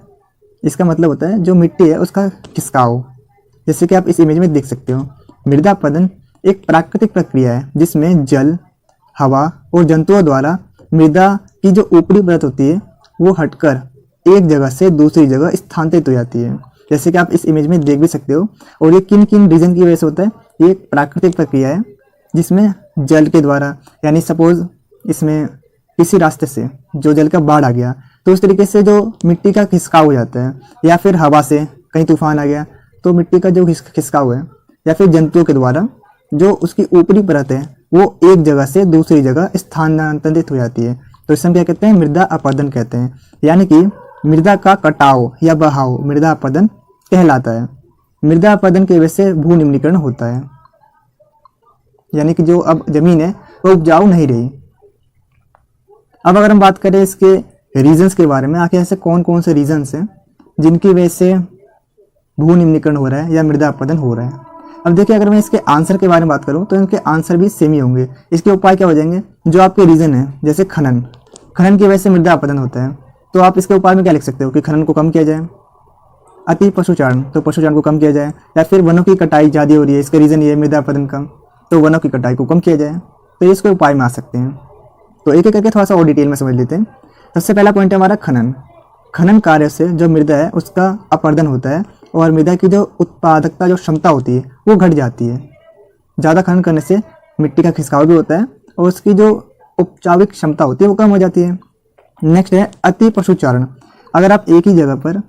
इसका मतलब होता है जो मिट्टी है उसका खिसकाव, जैसे कि आप इस इमेज में देख सकते हो। मृदा अपरदन एक प्राकृतिक प्रक्रिया है जिसमें जल, हवा और जंतुओं द्वारा मृदा की जो ऊपरी परत होती है वो हटकर एक जगह से दूसरी जगह स्थानांतरित हो जाती है, जैसे कि आप इस इमेज में देख भी सकते हो। और ये किन किन रीजन की वजह से होता है, ये एक प्राकृतिक प्रक्रिया है जिसमें जल के द्वारा, यानी सपोज इसमें किसी रास्ते से जो जल का बाढ़ आ गया तो उस तरीके से जो मिट्टी का खिसकाव हो जाता है, या फिर हवा से कहीं तूफान आ गया तो मिट्टी का जो खिसकाव है, या फिर जंतुओं के द्वारा जो उसकी ऊपरी परत है वो एक जगह से दूसरी जगह स्थानांतरित हो जाती है। तो इसे हम क्या कहते हैं, मृदा अपरदन कहते हैं। यानी कि मृदा का कटाव या बहाव मृदा अपरदन कहलाता है। मृदा अपरदन की वजह से भू निम्नीकरण होता है, यानी कि जो अब जमीन है वो उपजाऊ नहीं रही। अब अगर हम बात करें इसके रीजंस के बारे में, आखिर ऐसे कौन कौन से रीजंस हैं जिनकी वजह से भू निम्नीकरण हो रहा है या मृदा अपरदन हो रहा है। अब देखिए अगर मैं इसके आंसर के बारे में बात करूं तो इनके आंसर भी सेम ही होंगे। इसके उपाय क्या हो जाएंगे, जो आपके रीजन है, जैसे खनन, खनन की वजह से मृदा अपरदन होता है, तो आप इसके उपाय में क्या लिख सकते हो कि खनन को कम किया जाए। अति पशुचारण, तो पशुचारण को कम किया जाए, या फिर वनों की कटाई ज़्यादा हो रही है, इसका रीजन ये है मृदा अपरदन का, तो वनों की कटाई को कम किया जाए। तो इसके उपाय में आ सकते हैं। तो एक एक करके थोड़ा सा और डिटेल में समझ लेते हैं। सबसे पहला पॉइंट है हमारा खनन। खनन कार्य से जो मृदा है उसका अपरदन होता है और मृदा की जो उत्पादकता, जो क्षमता होती है वो घट जाती है। ज़्यादा खनन करने से मिट्टी का खिसकाव भी होता है और उसकी जो उपजाविक क्षमता होती है वो कम हो जाती है। नेक्स्ट है अति पशुचारण। अगर आप एक ही जगह पर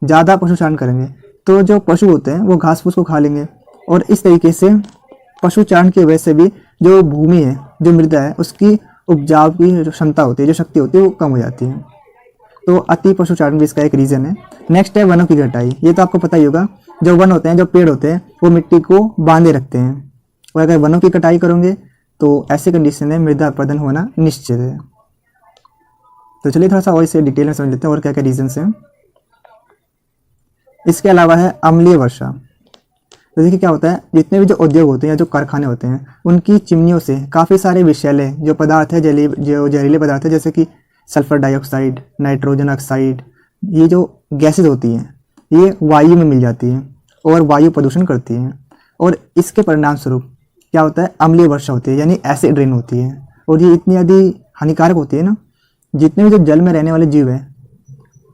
ज़्यादा पशुचारण करेंगे तो जो पशु होते हैं वो घास फूस को खा लेंगे, और इस तरीके से पशुचारण की वजह से भी जो भूमि है, जो मृदा है, उसकी उपजाऊ की जो क्षमता होती है, जो शक्ति होती है वो कम हो जाती है। तो अति पशुचारण भी इसका एक रीज़न है। नेक्स्ट है वनों की कटाई। ये तो आपको पता ही होगा, जो वन होते हैं, जो पेड़ होते हैं, वो मिट्टी को बांधे रखते हैं, और अगर वनों की कटाई करोगे तो ऐसे कंडीशन में मृदा अपरदन होना निश्चित है। तो चलिए थोड़ा सा और इसे डिटेल में समझ लेते हैं और क्या क्या रीजंस हैं। इसके अलावा है अम्लीय वर्षा। तो देखिए क्या होता है, जितने भी जो उद्योग होते हैं या जो कारखाने होते हैं उनकी चिमनियों से काफ़ी सारे विषैले जो पदार्थ है, जो जहरीले पदार्थ है, जैसे कि सल्फर डाइऑक्साइड, नाइट्रोजन ऑक्साइड, ये जो गैसेज होती हैं ये वायु में मिल जाती हैं और वायु प्रदूषण करती हैं, और इसके परिणाम स्वरूप क्या होता है, अम्लीय वर्षा होती है, यानी एसिड रेन होती है। और ये इतनी अधिक हानिकारक होती है ना, जितने भी जो जल में रहने वाले जीव हैं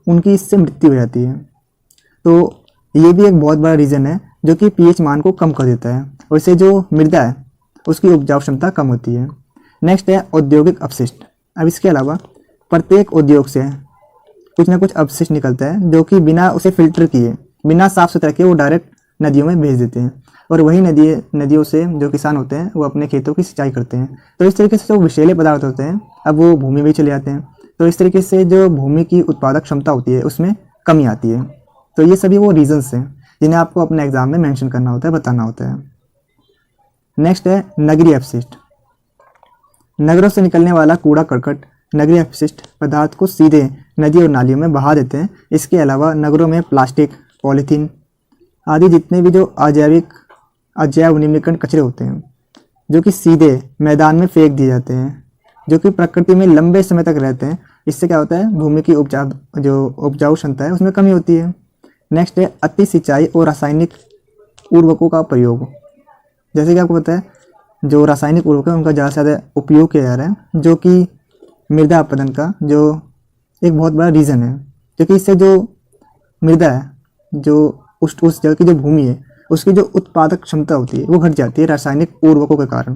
उनकी इससे मृत्यु हो जाती है। तो ये भी एक बहुत बड़ा रीज़न है जो कि पीएच मान को कम कर देता है, और इससे जो मृदा है उसकी उपजाऊ क्षमता कम होती है। नेक्स्ट है औद्योगिक अपशिष्ट। अब इसके अलावा प्रत्येक उद्योग से कुछ ना कुछ अपशिष्ट निकलता है जो कि बिना उसे फिल्टर किए, बिना साफ सुथरा किए वो डायरेक्ट नदियों में भेज देते हैं, और वही नदियों से जो किसान होते हैं वो अपने खेतों की सिंचाई करते हैं। तो इस तरीके से जो विषैले पदार्थ होते हैं अब वो भूमि में चले जाते हैं, तो इस तरीके से जो भूमि की उत्पादक क्षमता होती है उसमें कमी आती है। तो ये सभी वो रीजंस हैं जिन्हें आपको अपने एग्जाम में मेंशन करना होता है, बताना होता है। नेक्स्ट है नगरीय अपशिष्ट। नगरों से निकलने वाला कूड़ा करकट नगरीय अपशिष्ट पदार्थ को सीधे नदी और नालियों में बहा देते हैं। इसके अलावा नगरों में प्लास्टिक, पॉलीथीन आदि जितने भी जो अजैव निम्नीकरण कचरे होते हैं जो कि सीधे मैदान में फेंक दिए जाते हैं, जो कि प्रकृति में लंबे समय तक रहते हैं इससे क्या होता है, भूमि की उपजाऊ क्षमता है उसमें कमी होती है। नेक्स्ट है अति सिंचाई और रासायनिक उर्वरकों का प्रयोग। जैसे कि आपको पता है जो रासायनिक उर्वरक है उनका ज़्यादा से ज़्यादा उपयोग किया जा रहा है, जो कि मृदा अपरदन का जो एक बहुत बड़ा रीज़न है, क्योंकि इससे जो मृदा है, जो उस जगह की जो भूमि है, उसकी जो उत्पादक क्षमता होती है वो घट जाती है रासायनिक उर्वरकों के कारण,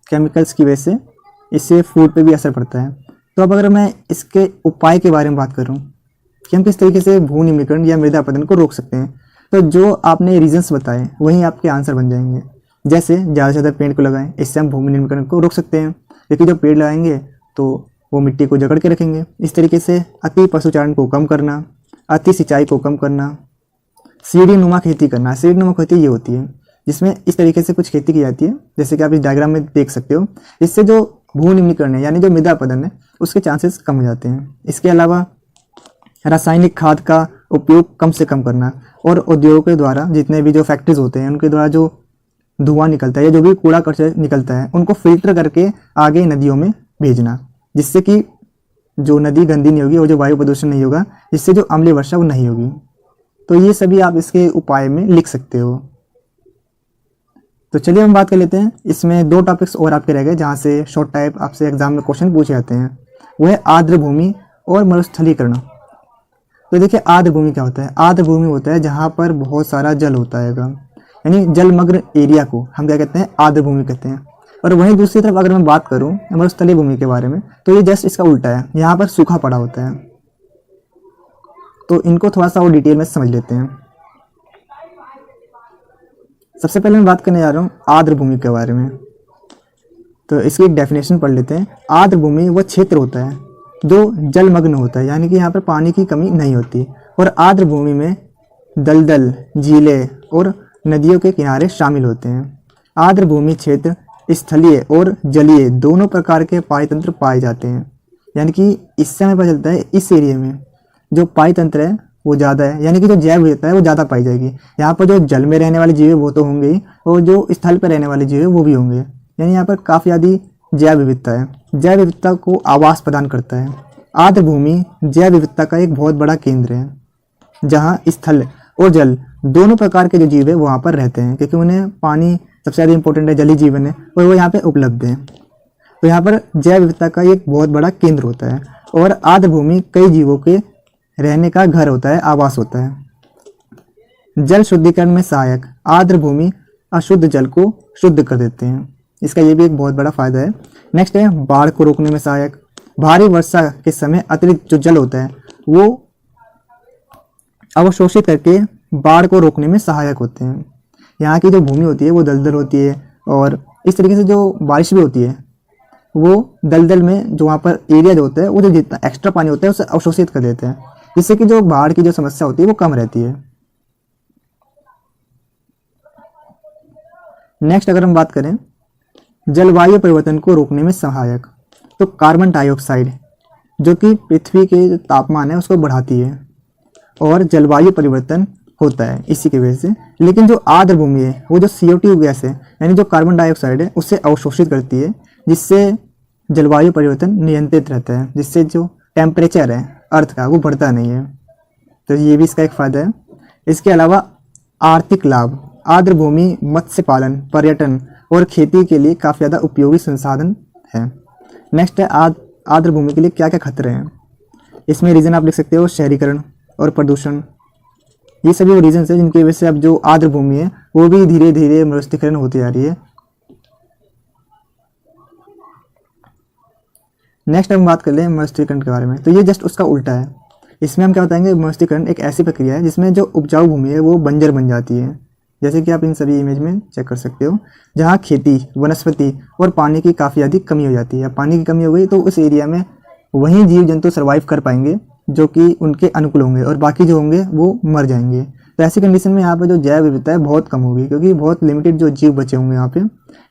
केमिकल्स की वजह से। इससे फूड पे भी असर पड़ता है। तो अब अगर मैं इसके उपाय के बारे में बात करूं कि हम किस तरीके से भू निम्नीकरण या मृदा अपरदन को रोक सकते हैं, तो जो आपने रीजंस बताए वहीं आपके आंसर बन जाएंगे। जैसे ज़्यादा से ज़्यादा पेड़ को लगाएं, इससे हम भूमि निम्नीकरण को रोक सकते हैं, क्योंकि जब पेड़ लगाएंगे तो वो मिट्टी को जकड़ के रखेंगे। इस तरीके से अति पशुचारण को कम करना, अति सिंचाई को कम करना, सीढ़ी नुमा खेती करना। सीढ़ी नुमा खेती ये होती है जिसमें इस तरीके से कुछ खेती की जाती है, जैसे कि आप इस डायग्राम में देख सकते हो। इससे जो भू निम्नीकरण है यानी जो मृदा अपरदन है उसके चांसेस कम हो जाते हैं। इसके अलावा रासायनिक खाद का उपयोग कम से कम करना, और उद्योगों के द्वारा जितने भी जो फैक्ट्रीज होते हैं उनके द्वारा जो धुआं निकलता है या जो भी कूड़ा कचरा निकलता है उनको फिल्टर करके आगे नदियों में भेजना, जिससे कि जो नदी गंदी नहीं होगी और जो वायु प्रदूषण नहीं होगा, जिससे जो अम्लीय वर्षा वो नहीं होगी। तो ये सभी आप इसके उपाय में लिख सकते हो। तो चलिए हम बात कर लेते हैं, इसमें 2 टॉपिक्स और आपके रह गए जहाँ से शॉर्ट टाइप आपसे एग्जाम में क्वेश्चन पूछे जाते हैं, वो है आर्द्र भूमि और मरुस्थलीकरण। तो देखिए आर्द्र भूमि क्या होता है। आर्द्र भूमि होता है जहाँ पर बहुत सारा जल होता है, यानी जलमग्न एरिया को हम क्या कहते हैं, आर्द्र भूमि कहते हैं। और वहीं दूसरी तरफ अगर मैं बात करूँ मरुस्थलीय भूमि के बारे में, तो ये जस्ट इसका उल्टा है, यहाँ पर सूखा पड़ा होता है। तो इनको थोड़ा सा और डिटेल में समझ लेते हैं। सबसे पहले मैं बात करने जा रहा हूँ आर्द्र भूमि के बारे में। तो इसकी एक डेफिनेशन पढ़ लेते हैं। आर्द्र भूमि वह क्षेत्र होता है जो जलमग्न होता है, यानी कि यहाँ पर पानी की कमी नहीं होती। और आर्द्र भूमि में दलदल, झीलें और नदियों के किनारे शामिल होते हैं। आर्द्र भूमि क्षेत्र स्थलीय और जलीय दोनों प्रकार के पायतंत्र पाए जाते हैं। यानी कि इससे हमें पता चलता है इस एरिया में जो पायतंत्र है वो ज़्यादा है, यानी कि जो जैव विविधता है वो ज़्यादा पाई जाएगी। यहाँ पर जो जल में रहने वाले जीव है वो तो होंगे ही, और जो स्थल पर रहने वाले जीव है वो भी होंगे। यानी यहाँ पर काफ़ी ज़्यादा जैव विविधता है। जैव विविधता को आवास प्रदान करता है। आर्द्र भूमि जैव विविधता का एक बहुत बड़ा केंद्र है, जहाँ स्थल और जल दोनों प्रकार के जो जीव है वहाँ पर रहते हैं, क्योंकि उन्हें पानी सबसे ज़्यादा इंपॉर्टेंट है, जलीय जीवन है, और वो यहाँ पे उपलब्ध है। तो यहाँ पर जैव विविधता का एक बहुत बड़ा केंद्र होता है। और आर्द्र भूमि कई जीवों के रहने का घर होता है, आवास होता है। जल शुद्धिकरण में सहायक। आर्द्र भूमि अशुद्ध जल को शुद्ध कर देते हैं, इसका ये भी एक बहुत बड़ा फायदा है। नेक्स्ट है बाढ़ को रोकने में सहायक। भारी वर्षा के समय अतिरिक्त जो जल होता है वो अवशोषित करके बाढ़ को रोकने में सहायक होते हैं। यहाँ की जो भूमि होती है वो दलदल होती है, और इस तरीके से जो बारिश भी होती है वो दलदल में जो वहाँ पर एरिया जो होता है वो जो जितना एक्स्ट्रा पानी होता है उसे अवशोषित कर देते हैं, जिससे कि जो बाढ़ की जो समस्या होती है वो कम रहती है। नेक्स्ट अगर हम बात करें जलवायु परिवर्तन को रोकने में सहायक, तो कार्बन डाइऑक्साइड जो कि पृथ्वी के जो तापमान है उसको बढ़ाती है और जलवायु परिवर्तन होता है इसी की वजह से। लेकिन जो आर्द्र भूमि है वो जो CO2 गैस है यानी जो कार्बन डाइऑक्साइड है उससे अवशोषित करती है, जिससे जलवायु परिवर्तन नियंत्रित रहता है, जिससे जो टेम्परेचर है अर्थ का वो बढ़ता नहीं है। तो ये भी इसका एक फ़ायदा है। इसके अलावा आर्थिक लाभ। आर्द्र भूमि मत्स्य पालन, पर्यटन और खेती के लिए काफ़ी ज़्यादा उपयोगी संसाधन है। नेक्स्ट है आर्द्र भूमि के लिए क्या क्या खतरे हैं। इसमें रीज़न आप लिख सकते हो शहरीकरण और प्रदूषण। ये सभी वो रीजन है जिनकी वजह से अब जो आर्द्र भूमि है वो भी धीरे धीरे मरुस्थलीकरण होती जा रही है। नेक्स्ट हम बात कर लें मरुस्थलीकरण के बारे में, तो ये जस्ट उसका उल्टा है। इसमें हम क्या बताएंगे, मरुस्थलीकरण एक ऐसी प्रक्रिया है जिसमें जो उपजाऊ भूमि है वो बंजर बन जाती है, जैसे कि आप इन सभी इमेज में चेक कर सकते हो, जहाँ खेती, वनस्पति और पानी की काफ़ी अधिक कमी हो जाती है। पानी की कमी हो गई तो उस एरिया में वही जीव जंतु सर्वाइव कर पाएंगे जो कि उनके अनुकूल होंगे, और बाकी जो होंगे वो मर जाएंगे। तो ऐसी कंडीशन में यहाँ पे जो जैव विविधता है बहुत कम होगी, क्योंकि बहुत लिमिटेड जो जीव बचे होंगे यहाँ पे।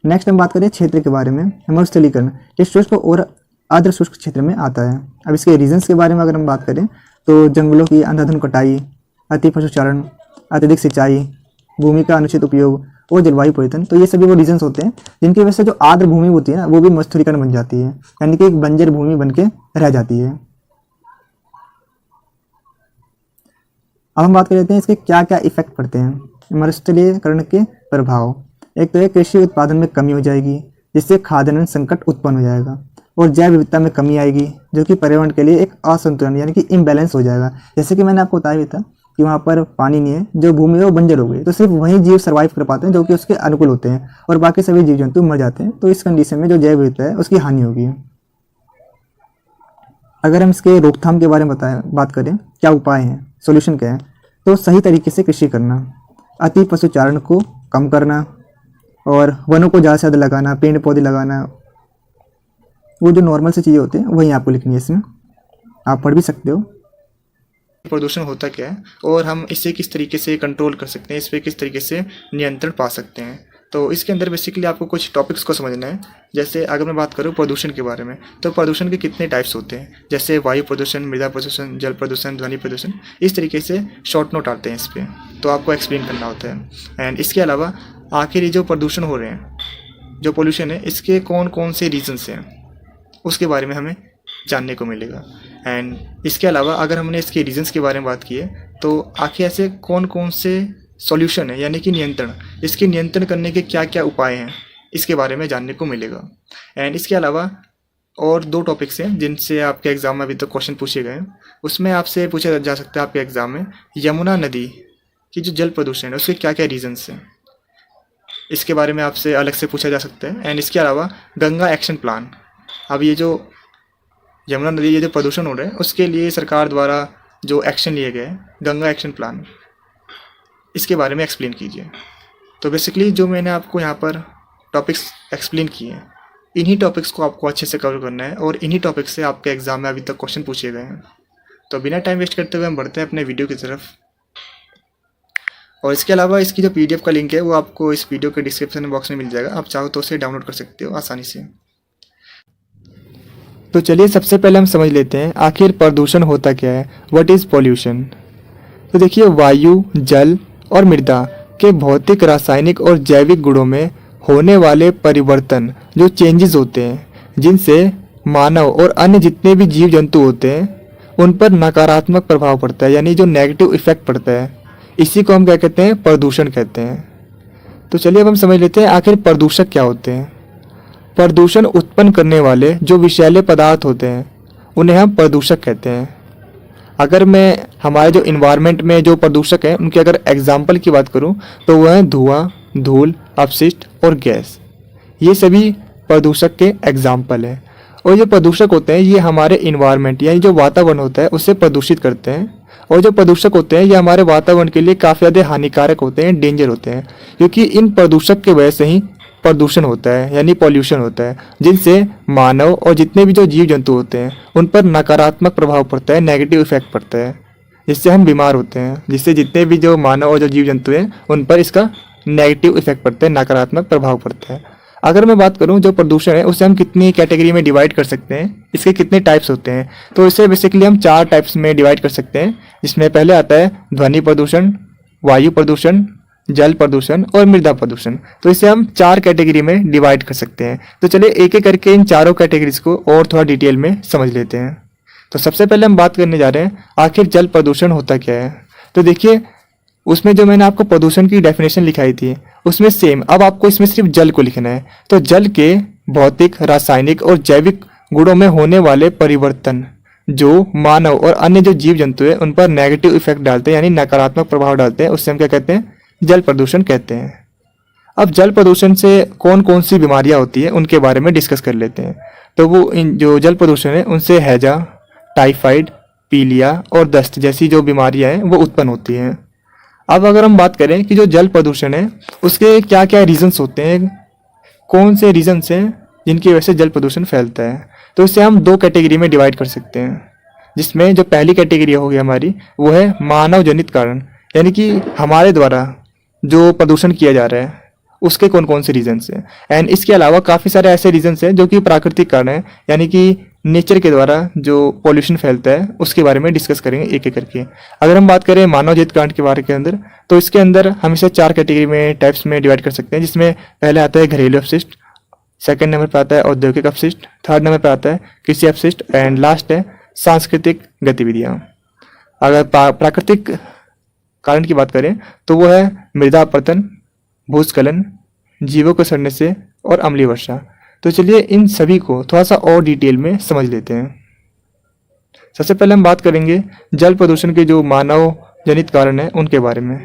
नेक्स्ट हम बात करें क्षेत्र के बारे में। मरुस्थलीकरण ये शुष्क और अर्ध शुष्क क्षेत्र में आता है। अब इसके रीजंस के बारे में अगर हम बात करें तो जंगलों की अंधाधुंध कटाई, अति पशुचारण, अत्यधिक सिंचाई, भूमि का अनुचित उपयोग और जलवायु परिवर्तन। तो ये सभी वो रीजन्स होते हैं जिनकी वजह से जो आर्द्र भूमि होती है ना वो भी मरुस्थलीकरण बन जाती है, यानी कि एक बंजर भूमि बन के रह जाती है। अब हम बात कर लेते हैं इसके क्या क्या इफेक्ट पड़ते हैं मरुस्थलीकरण के प्रभाव। एक तो है कृषि उत्पादन में कमी हो जाएगी, जिससे खाद्यान्न संकट उत्पन्न हो जाएगा, और जैव विविधता में कमी आएगी, जो कि पर्यावरण के लिए एक असंतुलन यानी कि इम्बैलेंस हो जाएगा। जैसे कि मैंने आपको बताया भी था कि वहाँ पर पानी नहीं है, जो भूमि है वो बंजर हो गई, तो सिर्फ वही जीव सर्वाइव कर पाते हैं जो कि उसके अनुकूल होते हैं, और बाकी सभी जीव जंतु मर जाते हैं। तो इस कंडीशन में जो जैव विविधता है उसकी हानि होगी। अगर हम इसके रोकथाम के बारे में बात करें, क्या उपाय हैं, सोल्यूशन क्या है, तो सही तरीके से कृषि करना, अति पशुचारण को कम करना, और वनों को ज़्यादा से ज़्यादा लगाना, पेड़ पौधे लगाना। वो जो नॉर्मल से चीज़ें होती हैं वही आपको लिखनी है, इसमें आप पढ़ भी सकते हो। प्रदूषण होता क्या है और हम इसे किस तरीके से कंट्रोल कर सकते हैं, इस पर किस तरीके से नियंत्रण पा सकते हैं। तो इसके अंदर बेसिकली आपको कुछ टॉपिक्स को समझना है। जैसे अगर मैं बात करूँ प्रदूषण के बारे में, तो प्रदूषण के कितने टाइप्स होते हैं, जैसे वायु प्रदूषण, मृदा प्रदूषण, जल प्रदूषण, ध्वनि प्रदूषण। इस तरीके से शॉर्ट नोट आते हैं इस पर, तो आपको एक्सप्लेन करना होता है। एंड इसके अलावा आखिर ये जो प्रदूषण हो रहे हैं, जो पोल्यूशन है, इसके कौन कौन से रीजन्स हैं उसके बारे में हमें जानने को मिलेगा। एंड इसके अलावा अगर हमने इसके रीजन्स के बारे में बात की है, तो आखिर ऐसे कौन कौन से सॉल्यूशन है यानी कि नियंत्रण, इसके नियंत्रण करने के क्या क्या उपाय हैं, इसके बारे में जानने को मिलेगा। एंड इसके अलावा और 2 टॉपिक्स हैं जिनसे आपके एग्ज़ाम में अभी तक क्वेश्चन पूछे गए हैं। उसमें आपसे पूछा जा सकता है आपके एग्ज़ाम में, यमुना नदी की जो जल प्रदूषण है उसके क्या क्या रीजन्स हैं, इसके बारे में आपसे अलग से पूछा जा सकता है। एंड इसके अलावा गंगा एक्शन प्लान, अब ये जो यमुना नदी ये जो प्रदूषण हो रहा है उसके लिए सरकार द्वारा जो एक्शन लिए गए हैं, गंगा एक्शन प्लान, इसके बारे में एक्सप्लेन कीजिए। तो बेसिकली जो मैंने आपको यहाँ पर टॉपिक्स एक्सप्लेन किए हैं, इन्हीं टॉपिक्स को आपको अच्छे से कवर करना है, और इन्हीं टॉपिक्स से आपके एग्ज़ाम में अभी तक क्वेश्चन पूछे गए हैं। तो बिना टाइम वेस्ट करते हुए हम बढ़ते हैं अपने वीडियो की तरफ। और इसके अलावा इसकी जो PDF का लिंक है वो आपको इस वीडियो के डिस्क्रिप्शन बॉक्स में मिल जाएगा, आप चाहो तो उसे डाउनलोड कर सकते हो आसानी से। तो चलिए सबसे पहले हम समझ लेते हैं आखिर प्रदूषण होता क्या है, व्हाट इज़ पॉल्यूशन। तो देखिए, वायु, जल और मृदा के भौतिक, रासायनिक और जैविक गुणों में होने वाले परिवर्तन, जो चेंजेस होते हैं, जिनसे मानव और अन्य जितने भी जीव जंतु होते हैं उन पर नकारात्मक प्रभाव पड़ता है, यानी जो नेगेटिव इफेक्ट पड़ता है, इसी को हम क्या कहते हैं, प्रदूषण कहते हैं। तो चलिए अब हम समझ लेते हैं आखिर प्रदूषक क्या होते हैं। प्रदूषण उत्पन्न करने वाले जो विषैले पदार्थ होते हैं उन्हें हम प्रदूषक कहते हैं। अगर मैं हमारे जो इन्वायरमेंट में जो प्रदूषक हैं उनके अगर एग्जाम्पल की बात करूं तो वह है धुआं, धूल, अपशिष्ट और गैस। ये सभी प्रदूषक के एग्जाम्पल हैं। और जो प्रदूषक होते हैं ये हमारे इन्वायरमेंट यानी जो वातावरण होता है उससे प्रदूषित करते हैं। और जो प्रदूषक होते हैं ये हमारे वातावरण के लिए काफ़ी ज़्यादा हानिकारक होते हैं, डेंजर होते हैं, क्योंकि इन प्रदूषक के वजह से ही प्रदूषण होता है यानी पॉल्यूशन होता है, जिनसे मानव और जितने भी जो जीव जंतु होते हैं उन पर नकारात्मक प्रभाव पड़ता है, नेगेटिव इफेक्ट पड़ता है, जिससे हम बीमार होते हैं, जिससे जितने भी जो मानव और जो जीव जंतु हैं उन पर इसका नेगेटिव इफेक्ट पड़ता है, नकारात्मक प्रभाव पड़ता है। अगर मैं बात करूं जो प्रदूषण है उसे हम कितनी कैटेगरी में डिवाइड कर सकते हैं, इसके कितने टाइप्स होते हैं, तो इसे बेसिकली हम 4 टाइप्स में डिवाइड कर सकते हैं, जिसमें पहले आता है ध्वनि प्रदूषण, वायु प्रदूषण, जल प्रदूषण और मृदा प्रदूषण। तो इसे हम 4 कैटेगरी में डिवाइड कर सकते हैं। तो चलिए एक एक करके इन चारों कैटेगरीज को और थोड़ा डिटेल में समझ लेते हैं। तो सबसे पहले हम बात करने जा रहे हैं आखिर जल प्रदूषण होता क्या है। तो देखिए, उसमें जो मैंने आपको प्रदूषण की डेफिनेशन लिखाई थी उसमें सेम अब आपको इसमें सिर्फ जल को लिखना है। तो जल के भौतिक, रासायनिक और जैविक गुणों में होने वाले परिवर्तन जो मानव और अन्य जो जीव जंतु है उन पर नेगेटिव इफेक्ट डालते हैं यानी नकारात्मक प्रभाव डालते हैं, उससे हम क्या कहते हैं, जल प्रदूषण कहते हैं। अब जल प्रदूषण से कौन कौन सी बीमारियां होती है उनके बारे में डिस्कस कर लेते हैं। तो वो इन जो जल प्रदूषण है उनसे हैजा, टाइफाइड, पीलिया और दस्त जैसी जो बीमारियां हैं वो उत्पन्न होती हैं। अब अगर हम बात करें कि जो जल प्रदूषण है उसके क्या क्या रीजंस होते हैं, कौन से रीजंस हैं जिनकी वजह से जल प्रदूषण फैलता है, तो इसे हम 2 कैटेगरी में डिवाइड कर सकते हैं। जिसमें जो पहली कैटेगरी होगी हमारी वो है मानव जनित कारण, यानी कि हमारे द्वारा जो प्रदूषण किया जा रहा है उसके कौन कौन से रीजंस हैं। एंड इसके अलावा काफ़ी सारे ऐसे रीजंस हैं जो कि प्राकृतिक कारण हैं, यानी कि नेचर के द्वारा जो पॉल्यूशन फैलता है उसके बारे में डिस्कस करेंगे एक एक करके। अगर हम बात करें मानव रहित कांड के बारे के अंदर, तो इसके अंदर हम इसे 4 कैटेगरी में टाइप्स में डिवाइड कर सकते हैं, जिसमें पहले आता है घरेलू अपशिष्ट, सेकंड नंबर पर आता है औद्योगिक अपशिष्ट, थर्ड नंबर पर आता है कृषि अपशिष्ट एंड लास्ट है सांस्कृतिक गतिविधियाँ। अगर प्राकृतिक कारण की बात करें तो वो है मृदा अपरदन, भूस्खलन, जीवों को सड़ने से और अम्लीय वर्षा। तो चलिए इन सभी को थोड़ा सा और डिटेल में समझ लेते हैं। सबसे पहले हम बात करेंगे जल प्रदूषण के जो मानव जनित कारण हैं उनके बारे में।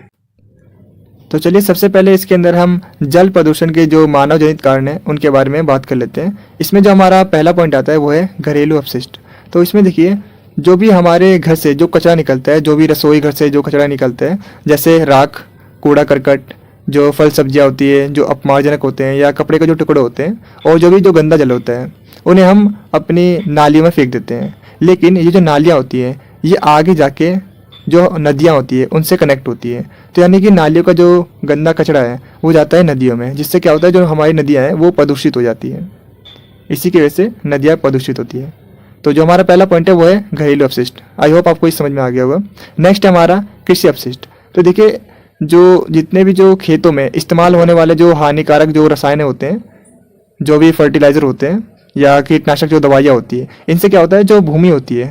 तो चलिए सबसे पहले इसके अंदर हम जल प्रदूषण के जो मानव जनित कारण हैं उनके बारे में बात कर लेते हैं। इसमें जो हमारा पहला पॉइंट आता है वो है घरेलू अपशिष्ट। तो इसमें देखिए जो भी हमारे घर से जो कचरा निकलता है, जो भी रसोई घर से जो कचरा निकलता है, जैसे राख, कूड़ा करकट, जो फल सब्जियां होती है जो अपमार्जनक होते हैं, या कपड़े के जो टुकड़े होते हैं, और जो भी जो गंदा जल होता है उन्हें हम अपनी नालियों में फेंक देते हैं। लेकिन ये जो नालियाँ होती हैं ये आगे जाके जो नदियाँ होती है उनसे कनेक्ट होती है। तो यानी कि नालियों का जो गंदा कचरा है वो जाता है नदियों में, जिससे क्या होता है जो हमारी नदियाँ हैं वो प्रदूषित हो जाती हैं। इसी की वजह से नदियाँ प्रदूषित होती है। तो जो हमारा पहला पॉइंट है वो है घरेलू अपशिष्ट। आई होप आपको इस समझ में आ गया होगा। नेक्स्ट है हमारा कृषि अपशिष्ट। तो देखिए जो जितने भी जो खेतों में इस्तेमाल होने वाले जो हानिकारक जो रसायन होते हैं, जो भी फर्टिलाइज़र होते हैं या कीटनाशक जो दवाइयाँ होती है, इनसे क्या होता है जो भूमि होती है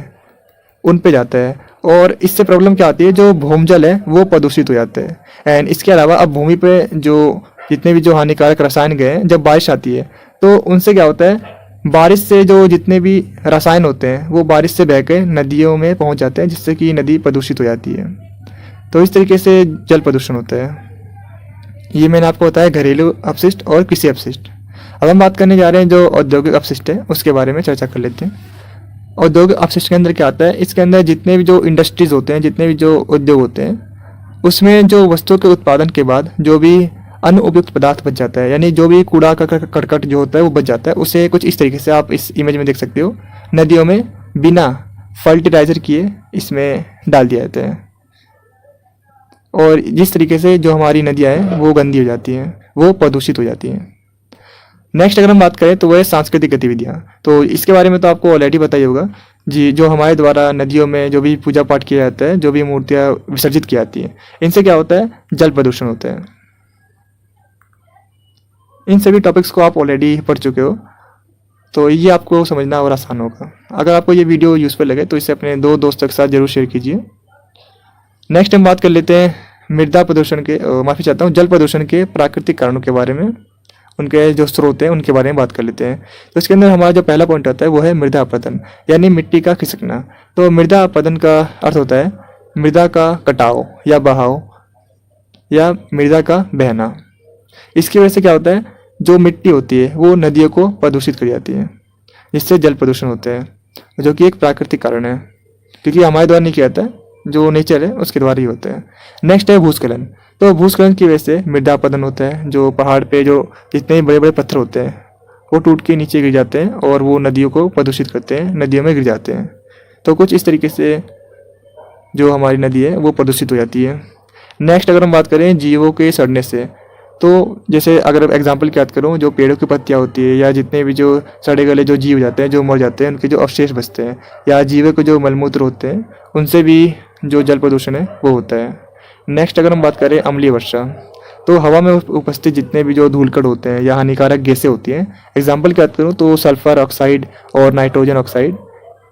उन पे जाता है, और इससे प्रॉब्लम क्या आती है जो भूमजल है वो प्रदूषित हो जाता है। एंड इसके अलावा अब भूमि पे जो जितने भी जो हानिकारक रसायन गए हैं, जब बारिश आती है तो उनसे क्या होता है बारिश से जो जितने भी रसायन होते हैं वो बारिश से बह के नदियों में पहुंच जाते हैं, जिससे कि नदी प्रदूषित हो जाती है। तो इस तरीके से जल प्रदूषण होता है। ये मैंने आपको बताया घरेलू अपशिष्ट और कृषि अपशिष्ट। अब हम बात करने जा रहे हैं जो औद्योगिक अपशिष्ट है उसके बारे में चर्चा कर लेते हैं। औद्योगिक अपशिष्ट के अंदर क्या आता है, इसके अंदर जितने भी जो इंडस्ट्रीज होते हैं, जितने भी जो उद्योग होते हैं, उसमें जो वस्तुओं के उत्पादन के बाद जो भी अनुपयुक्त पदार्थ बच जाता है, यानी जो भी कूड़ा करकट जो होता है वो बच जाता है, उसे कुछ इस तरीके से आप इस इमेज में देख सकते हो, नदियों में बिना फर्टिलाइजर किए इसमें डाल दिया जाता है। और जिस तरीके से जो हमारी नदियाँ हैं वो गंदी हो जाती हैं, वो प्रदूषित हो जाती हैं। नेक्स्ट अगर हम बात करें तो वो है सांस्कृतिक गतिविधियाँ। तो इसके बारे में तो आपको ऑलरेडी पता ही होगा जी। जो हमारे द्वारा नदियों में जो भी पूजा पाठ किया जाता है, जो भी मूर्तियाँ विसर्जित की जाती हैं, इनसे क्या होता है जल प्रदूषण होता है। इन सभी टॉपिक्स को आप ऑलरेडी पढ़ चुके हो, तो ये आपको समझना और आसान होगा। अगर आपको ये वीडियो यूज़फुल लगे तो इसे अपने 2 दोस्तों के साथ जरूर शेयर कीजिए। नेक्स्ट हम बात कर लेते हैं मृदा प्रदूषण के माफ़ी चाहता हूँ जल प्रदूषण के प्राकृतिक कारणों के बारे में, उनके जो स्रोत हैं उनके बारे में बात कर लेते हैं। तो इसके अंदर हमारा जो पहला पॉइंट आता है वो है मृदा अपरदन, यानी मिट्टी का खिसकना। तो मृदा अपरदन का अर्थ होता है मृदा का कटाव या बहाव या मृदा का बहना। इसकी वजह से क्या होता है जो मिट्टी होती है वो नदियों को प्रदूषित कर जाती है, जिससे जल प्रदूषण होता है, जो कि एक प्राकृतिक कारण है, क्योंकि हमारे द्वारा नहीं किया जाता है, जो नेचर है उसके द्वारा ही होता है। नेक्स्ट है भूस्खलन। तो भूस्खलन की वजह से मृदा अपरदन होता है। जो पहाड़ पे जो जितने बड़े बड़े पत्थर होते हैं वो टूट के नीचे गिर जाते हैं और वो नदियों को प्रदूषित करते हैं, नदियों में गिर जाते हैं। तो कुछ इस तरीके से जो हमारी नदी है वो प्रदूषित हो जाती है। नेक्स्ट अगर हम बात करें जीवों के सड़ने से, तो जैसे अगर एग्जांपल की बात करूँ, जो पेड़ों की पत्तियाँ होती है या जितने भी जो सड़े गले जो जीव जाते हैं, जो मर जाते हैं, उनके जो अवशेष बचते हैं, या जीवों के जो मलमूत्र होते हैं, उनसे भी जो जल प्रदूषण है वो होता है। नेक्स्ट अगर हम बात करें अम्लीय वर्षा, तो हवा में उपस्थित जितने भी जो धूलकण होते हैं या हानिकारक गैसें होती हैं, एग्जाम्पल की बात करूँ तो सल्फर ऑक्साइड और नाइट्रोजन ऑक्साइड,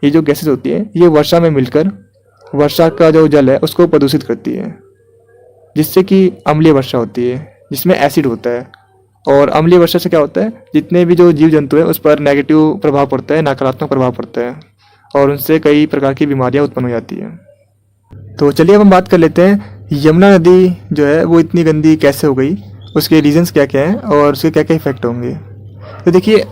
ये जो गैसेज होती हैं ये वर्षा में मिलकर वर्षा का जो जल है उसको प्रदूषित करती है, जिससे कि अम्लीय वर्षा होती है, जिसमें एसिड होता है। और अम्लीय वर्षा से क्या होता है जितने भी जो जीव जंतु हैं उस पर नेगेटिव प्रभाव पड़ता है, नकारात्मक प्रभाव पड़ता है, और उनसे कई प्रकार की बीमारियां उत्पन्न हो जाती हैं। तो चलिए अब हम बात कर लेते हैं यमुना नदी जो है वो इतनी गंदी कैसे हो गई, उसके रीजंस क्या क्या हैं और उसके क्या क्या इफेक्ट होंगे। तो देखिए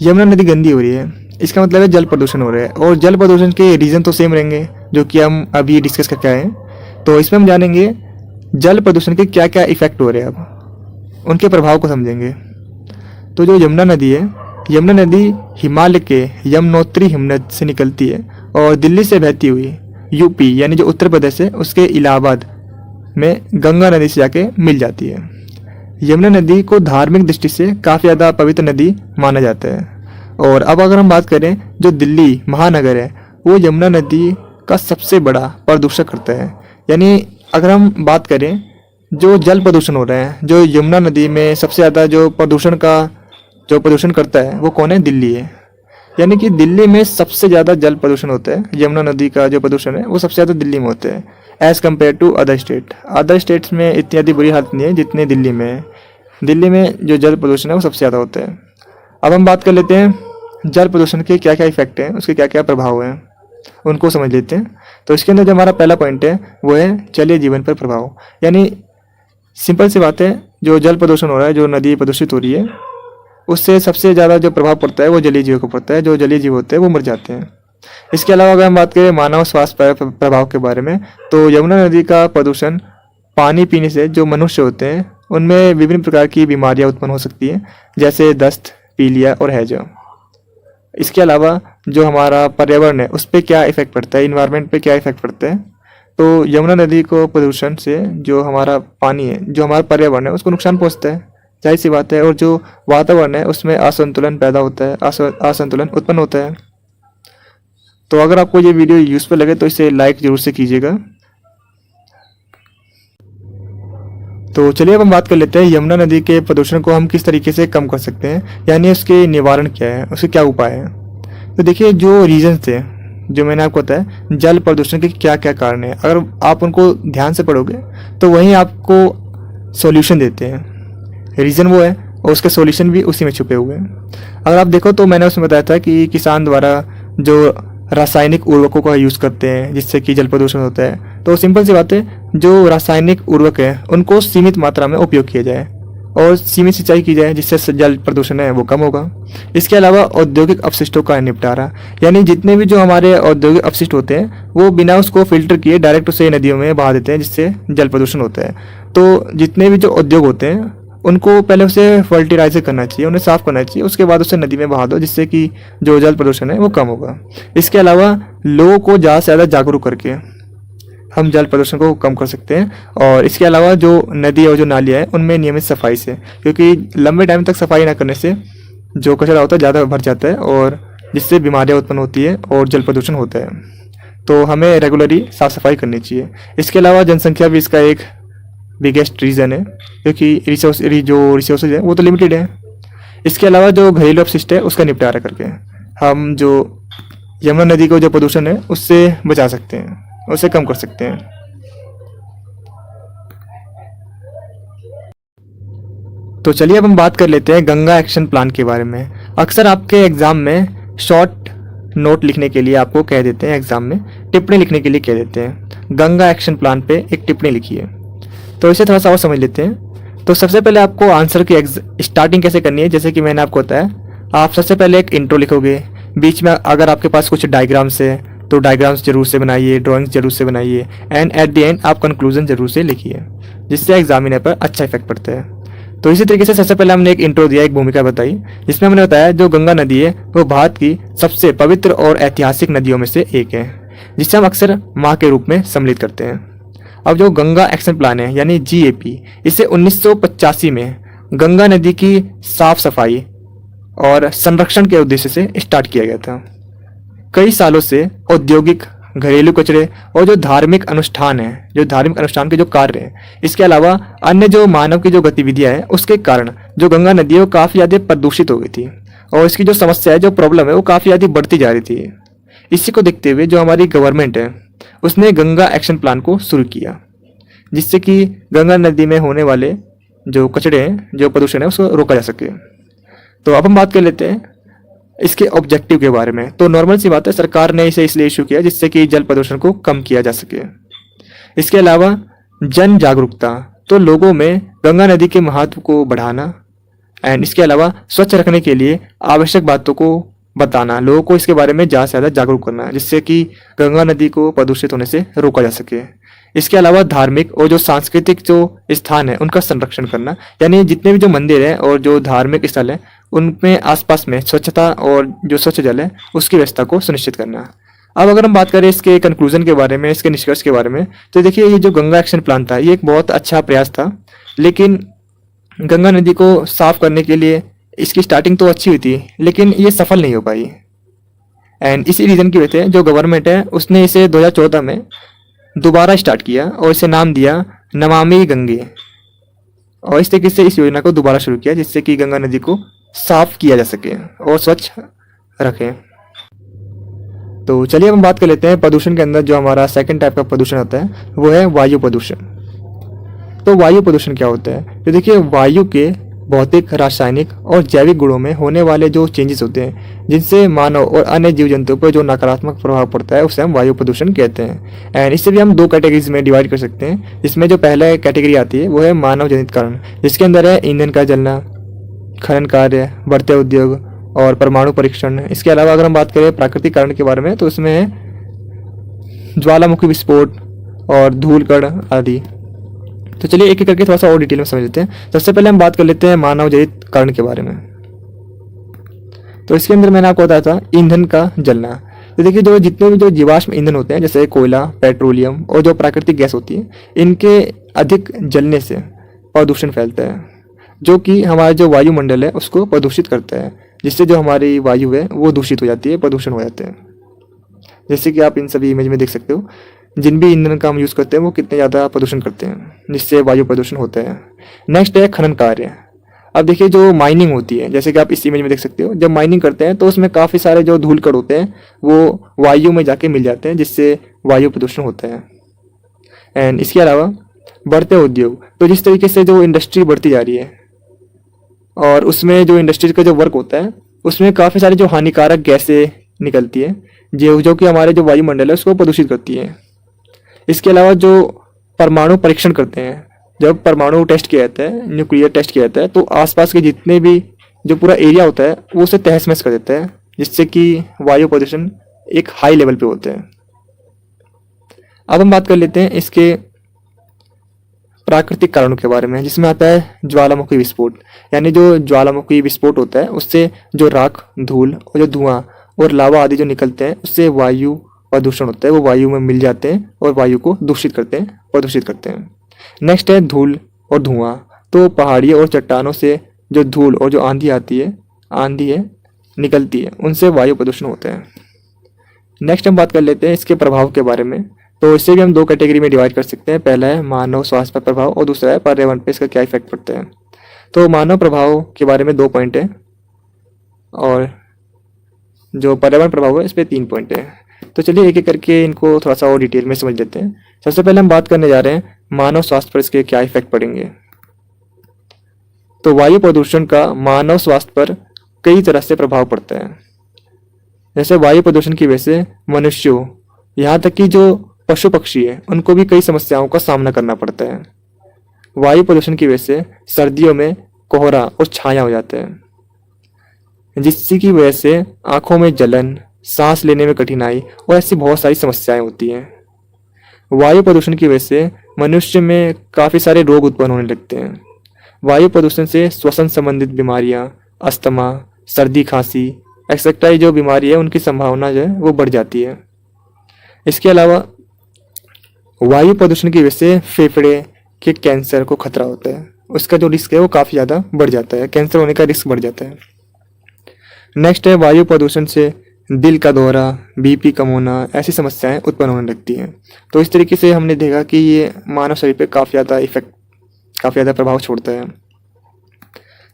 यमुना नदी गंदी हो रही है, इसका मतलब है जल प्रदूषण हो रहा है, और जल प्रदूषण के रीज़न तो सेम रहेंगे जो कि हम अभी डिस्कस करके आए हैं। तो इसमें हम जानेंगे जल प्रदूषण के क्या क्या इफेक्ट हो रहे हैं, अब उनके प्रभाव को समझेंगे। तो जो यमुना नदी है, यमुना नदी हिमालय के यमुनोत्री हिमनद से निकलती है और दिल्ली से बहती हुई यूपी यानी जो उत्तर प्रदेश है उसके इलाहाबाद में गंगा नदी से जाके मिल जाती है। यमुना नदी को धार्मिक दृष्टि से काफ़ी ज़्यादा पवित्र नदी माना जाता है। और अब अगर हम बात करें, जो दिल्ली महानगर है वो यमुना नदी का सबसे बड़ा प्रदूषक करता है। यानी अगर हम बात करें जो जल प्रदूषण हो रहा है, जो यमुना नदी में सबसे ज़्यादा जो प्रदूषण करता है वो कौन है? दिल्ली है। यानी कि दिल्ली में सबसे ज़्यादा जल प्रदूषण होता है, यमुना नदी का जो प्रदूषण है वो सबसे ज़्यादा दिल्ली में होता है as compare to other state. Other states में इतनी ज़्यादा बुरी हालत नहीं है जितने दिल्ली में है। दिल्ली में जो जल प्रदूषण है वो सबसे ज़्यादा होता है। अब हम बात कर लेते हैं जल प्रदूषण के क्या क्या इफेक्ट हैं, उसके क्या क्या प्रभाव हैं, उनको समझ लेते हैं। तो इसके अंदर जो हमारा पहला पॉइंट है वो है जलीय जीवन पर प्रभाव। यानी सिंपल सी बात है, जो जल प्रदूषण हो रहा है, जो नदी प्रदूषित हो रही है, उससे सबसे ज़्यादा जो प्रभाव पड़ता है वो जलीय जीव को पड़ता है। जो जलीय जीव होते हैं वो मर जाते हैं। इसके अलावा अगर हम बात करें मानव स्वास्थ्य पर प्रभाव के बारे में, तो यमुना नदी का प्रदूषण पानी पीने से जो मनुष्य होते हैं उनमें विभिन्न प्रकार की बीमारियां उत्पन्न हो सकती हैं, जैसे दस्त, पीलिया और हैजा। इसके अलावा जो हमारा पर्यावरण है उस पर क्या इफेक्ट पड़ता है, इन्वायरमेंट पे क्या इफेक्ट पड़ता है, तो यमुना नदी को प्रदूषण से जो हमारा पानी है, जो हमारा पर्यावरण है उसको नुकसान पहुंचता है, जाहिर सी बात है। और जो वातावरण है उसमें असंतुलन पैदा होता है, असंतुलन उत्पन्न होता है। तो अगर आपको ये वीडियो यूजफुल लगे तो इसे लाइक जरूर से कीजिएगा। तो चलिए अब हम बात कर लेते हैं यमुना नदी के प्रदूषण को हम किस तरीके से कम कर सकते हैं, यानी उसके निवारण क्या है, उसके क्या उपाय हैं। तो देखिए, जो रीजन थे जो मैंने आपको बताया जल प्रदूषण के क्या क्या कारण है, अगर आप उनको ध्यान से पढ़ोगे तो वहीं आपको सॉल्यूशन देते हैं। रीज़न वो है और उसके सॉल्यूशन भी उसी में छुपे हुए हैं। अगर आप देखो तो मैंने उसमें बताया था कि किसान द्वारा जो रासायनिक उर्वरकों का यूज़ करते हैं जिससे कि जल प्रदूषण होता है, तो सिंपल सी बात है, जो रासायनिक उर्वरक है उनको सीमित मात्रा में उपयोग किया जाए और सीमित सिंचाई की जाए, जिससे जल प्रदूषण है वो कम होगा। इसके अलावा औद्योगिक अपशिष्टों का निपटारा, यानी जितने भी जो हमारे औद्योगिक अपशिष्ट होते हैं वो बिना उसको फिल्टर किए डायरेक्ट उसे नदियों में बहा देते हैं, जिससे जल प्रदूषण होता है। तो जितने भी जो उद्योग होते हैं उनको पहले उसे फर्टिलाइजर करना चाहिए, उन्हें साफ़ करना चाहिए, उसके बाद उसे नदी में बहा दो, जिससे कि जो जल प्रदूषण है वो कम होगा। इसके अलावा लोगों को ज़्यादा से ज़्यादा जागरूक करके हम जल प्रदूषण को कम कर सकते हैं। और इसके अलावा जो नदी और जो नालियाँ हैं उनमें नियमित सफाई से, क्योंकि लंबे टाइम तक सफाई ना करने से जो कचरा होता है ज़्यादा भर जाता है और जिससे बीमारियाँ उत्पन्न होती है और जल प्रदूषण होता है। तो हमें रेगुलरली साफ़ सफाई करनी चाहिए। इसके अलावा जनसंख्या भी इसका एक बिगेस्ट रीज़न है, क्योंकि रिसोर्सेज है वो तो लिमिटेड है। इसके अलावा जो घरेलू अपशिष्ट है उसका निपटारा करके हम जो यमुना नदी को जो प्रदूषण है उससे बचा सकते हैं, उसे कम कर सकते हैं। तो चलिए अब हम बात कर लेते हैं गंगा एक्शन प्लान के बारे में। अक्सर आपके एग्ज़ाम में शॉर्ट नोट लिखने के लिए आपको कह देते हैं, एग्ज़ाम में टिप्पणी लिखने के लिए कह देते हैं गंगा एक्शन प्लान पे एक टिप्पणी लिखिए। तो इसे थोड़ा सा और समझ लेते हैं। तो सबसे पहले आपको आंसर की स्टार्टिंग कैसे करनी है, जैसे कि मैंने आपको बताया, आप सबसे पहले एक इंट्रो लिखोगे, बीच में अगर आपके पास कुछ डायग्राम्स है तो डायग्राम्स जरूर से बनाइए, ड्राइंग्स जरूर से बनाइए, एंड एट द एंड आप कंक्लूजन जरूर से लिखिए, जिससे एग्जामिनर पर अच्छा इफेक्ट पड़ता है। तो इसी तरीके से सबसे पहले हमने एक इंट्रो दिया, एक भूमिका बताई, जिसमें हमने बताया जो गंगा नदी है वो भारत की सबसे पवित्र और ऐतिहासिक नदियों में से एक है, जिसे हम अक्सर माँ के रूप में सम्मिलित करते हैं। अब जो गंगा एक्शन प्लान है यानी GAP, इसे 1985 में गंगा नदी की साफ सफाई और संरक्षण के उद्देश्य से स्टार्ट किया गया था। कई सालों से औद्योगिक, घरेलू कचरे और जो धार्मिक अनुष्ठान है, जो धार्मिक अनुष्ठान के जो कार्य हैं, इसके अलावा अन्य जो मानव की जो गतिविधियां हैं, उसके कारण जो गंगा नदी है वो काफ़ी ज़्यादा प्रदूषित हो गई थी और इसकी जो समस्या है, जो प्रॉब्लम है, वो काफ़ी ज़्यादा बढ़ती जा रही थी। इसी को देखते हुए जो हमारी गवर्नमेंट है उसने गंगा एक्शन प्लान को शुरू किया, जिससे कि गंगा नदी में होने वाले जो कचरे हैं, जो प्रदूषण है, उसको रोका जा सके। तो अब हम बात कर लेते हैं इसके ऑब्जेक्टिव के बारे में। तो नॉर्मल सी बात है, सरकार ने इसे इसलिए इशू किया जिससे कि जल प्रदूषण को कम किया जा सके। इसके अलावा जन जागरूकता, तो लोगों में गंगा नदी के महत्व को बढ़ाना, एंड इसके अलावा स्वच्छ रखने के लिए आवश्यक बातों को बताना, लोगों को इसके बारे में ज़्यादा से ज़्यादा जागरूक करना, जिससे कि गंगा नदी को प्रदूषित होने से रोका जा सके। इसके अलावा धार्मिक और जो सांस्कृतिक जो स्थान है उनका संरक्षण करना, यानी जितने भी जो मंदिर हैं और जो धार्मिक स्थल हैं उनमें आसपास में स्वच्छता और जो स्वच्छ जल है उसकी व्यवस्था को सुनिश्चित करना। अब अगर हम बात करें इसके कंक्लूजन के बारे में, इसके निष्कर्ष के बारे में, तो देखिए ये जो गंगा एक्शन प्लान था ये एक बहुत अच्छा प्रयास था, लेकिन गंगा नदी को साफ करने के लिए इसकी स्टार्टिंग तो अच्छी हुई थी लेकिन ये सफल नहीं हो पाई। एंड इसी रीज़न की वजह से जो गवर्नमेंट है उसने इसे 2014 में दोबारा स्टार्ट किया और इसे नाम दिया नमामि गंगे। और इस तरीके से इस योजना को दोबारा शुरू किया जिससे कि गंगा नदी को साफ किया जा सके और स्वच्छ रखें। तो चलिए हम बात कर लेते हैं प्रदूषण के अंदर जो हमारा सेकंड टाइप का प्रदूषण होता है वो है वायु प्रदूषण। तो वायु प्रदूषण क्या होता है? तो देखिए, वायु के भौतिक, रासायनिक और जैविक गुणों में होने वाले जो चेंजेस होते हैं जिनसे मानव और अन्य जीव जंतुओं पर जो नकारात्मक प्रभाव पड़ता है उसे हम वायु प्रदूषण कहते हैं। एंड इससे भी हम दो कैटेगरीज में डिवाइड कर सकते हैं, जिसमें जो पहला कैटेगरी आती है वो है मानव जनित कारण, जिसके अंदर है ईंधन का जलना, खनन कार्य, बढ़ते उद्योग और परमाणु परीक्षण। इसके अलावा अगर हम बात करें प्राकृतिक कारण के बारे में तो इसमें है ज्वालामुखी विस्फोट और धूल कण आदि। तो चलिए एक एक करके थोड़ा सा और डिटेल में समझ लेते हैं। सबसे पहले हम बात कर लेते हैं मानव जनित कारण के बारे में। तो इसके अंदर मैंने आपको बताया था ईंधन का जलना। तो देखिए, जो जितने भी जो जीवाश्म ईंधन होते हैं जैसे कोयला, पेट्रोलियम और जो प्राकृतिक गैस होती है, इनके अधिक जलने से प्रदूषण फैलता है जो कि हमारा जो वायुमंडल है उसको प्रदूषित करता है, जिससे जो हमारी वायु है वो दूषित हो जाती है, प्रदूषण हो जाते हैं। जैसे कि आप इन सभी इमेज में देख सकते हो, जिन भी ईंधन का हम यूज़ करते हैं वो कितने ज़्यादा प्रदूषण करते हैं, जिससे वायु प्रदूषण होता है। नेक्स्ट है खनन कार्य। अब देखिए, जो माइनिंग होती है, जैसे कि आप इस इमेज में देख सकते हो, जब माइनिंग करते हैं तो उसमें काफ़ी सारे जो धूल कण होते हैं वो वायु में जाके मिल जाते हैं, जिससे वायु प्रदूषण होता है। एंड इसके अलावा बढ़ते उद्योग, तो जिस तरीके से जो इंडस्ट्री बढ़ती जा रही है और उसमें जो इंडस्ट्रीज का जो वर्क होता है उसमें काफ़ी सारी जो हानिकारक गैसें निकलती है जो कि हमारे जो वायुमंडल है उसको प्रदूषित करती है। इसके अलावा जो परमाणु परीक्षण करते हैं, जब परमाणु टेस्ट किया जाता है, न्यूक्लियर टेस्ट किया जाता है, तो आसपास के जितने भी जो पूरा एरिया होता है वो उसे तहस महस कर देता है, जिससे कि वायु प्रदूषण एक हाई लेवल पे होता है। अब हम बात कर लेते हैं इसके प्राकृतिक कारणों के बारे में, जिसमें आता है ज्वालामुखी विस्फोट। यानी जो ज्वालामुखी विस्फोट होता है उससे जो राख, धूल और जो धुआं और लावा आदि जो निकलते हैं उससे वायु प्रदूषण होता है, वो वायु में मिल जाते हैं और वायु को दूषित करते हैं, प्रदूषित करते हैं। नेक्स्ट है धूल और धुआं। तो पहाड़ियों और चट्टानों से जो धूल और जो आंधी है निकलती है, उनसे वायु प्रदूषण होता है। नेक्स्ट हम बात कर लेते हैं इसके प्रभाव के बारे में। तो इससे भी हम दो कैटेगरी में डिवाइड कर सकते हैं। पहला है मानव स्वास्थ्य पर प्रभाव और दूसरा है पर्यावरण पर इसका क्या इफेक्ट पड़ता है। तो मानव प्रभाव के बारे में 2 पॉइंट है और जो पर्यावरण प्रभाव है इस पर 3 पॉइंट है। तो चलिए एक एक करके इनको थोड़ा सा और डिटेल में समझ लेते हैं। सबसे पहले हम बात करने जा रहे हैं मानव स्वास्थ्य पर इसके क्या इफेक्ट पड़ेंगे। तो वायु प्रदूषण का मानव स्वास्थ्य पर कई तरह से प्रभाव पड़ता है। जैसे वायु प्रदूषण की वजह से मनुष्यों, यहाँ तक कि जो पशु पक्षी है, उनको भी कई समस्याओं का सामना करना पड़ता है। वायु प्रदूषण की वजह से सर्दियों में कोहरा और छाया हो जाता है, जिसकी की वजह से आंखों में जलन, सांस लेने में कठिनाई और ऐसी बहुत सारी समस्याएं होती हैं। वायु प्रदूषण की वजह से मनुष्य में काफ़ी सारे रोग उत्पन्न होने लगते हैं। वायु प्रदूषण से श्वसन संबंधित बीमारियां, अस्थमा, सर्दी, खांसी एक्सेट्रा जो बीमारी है उनकी संभावना जो है वो बढ़ जाती है। इसके अलावा वायु प्रदूषण की वजह से फेफड़े के कैंसर को खतरा होता है, उसका जो रिस्क है वो काफ़ी ज़्यादा बढ़ जाता है, कैंसर होने का रिस्क बढ़ जाता है। नेक्स्ट है वायु प्रदूषण से दिल का दौरा, बीपी कम होना, ऐसी समस्याएं उत्पन्न होने लगती हैं। तो इस तरीके से हमने देखा कि ये मानव शरीर पे काफ़ी ज़्यादा प्रभाव छोड़ता है।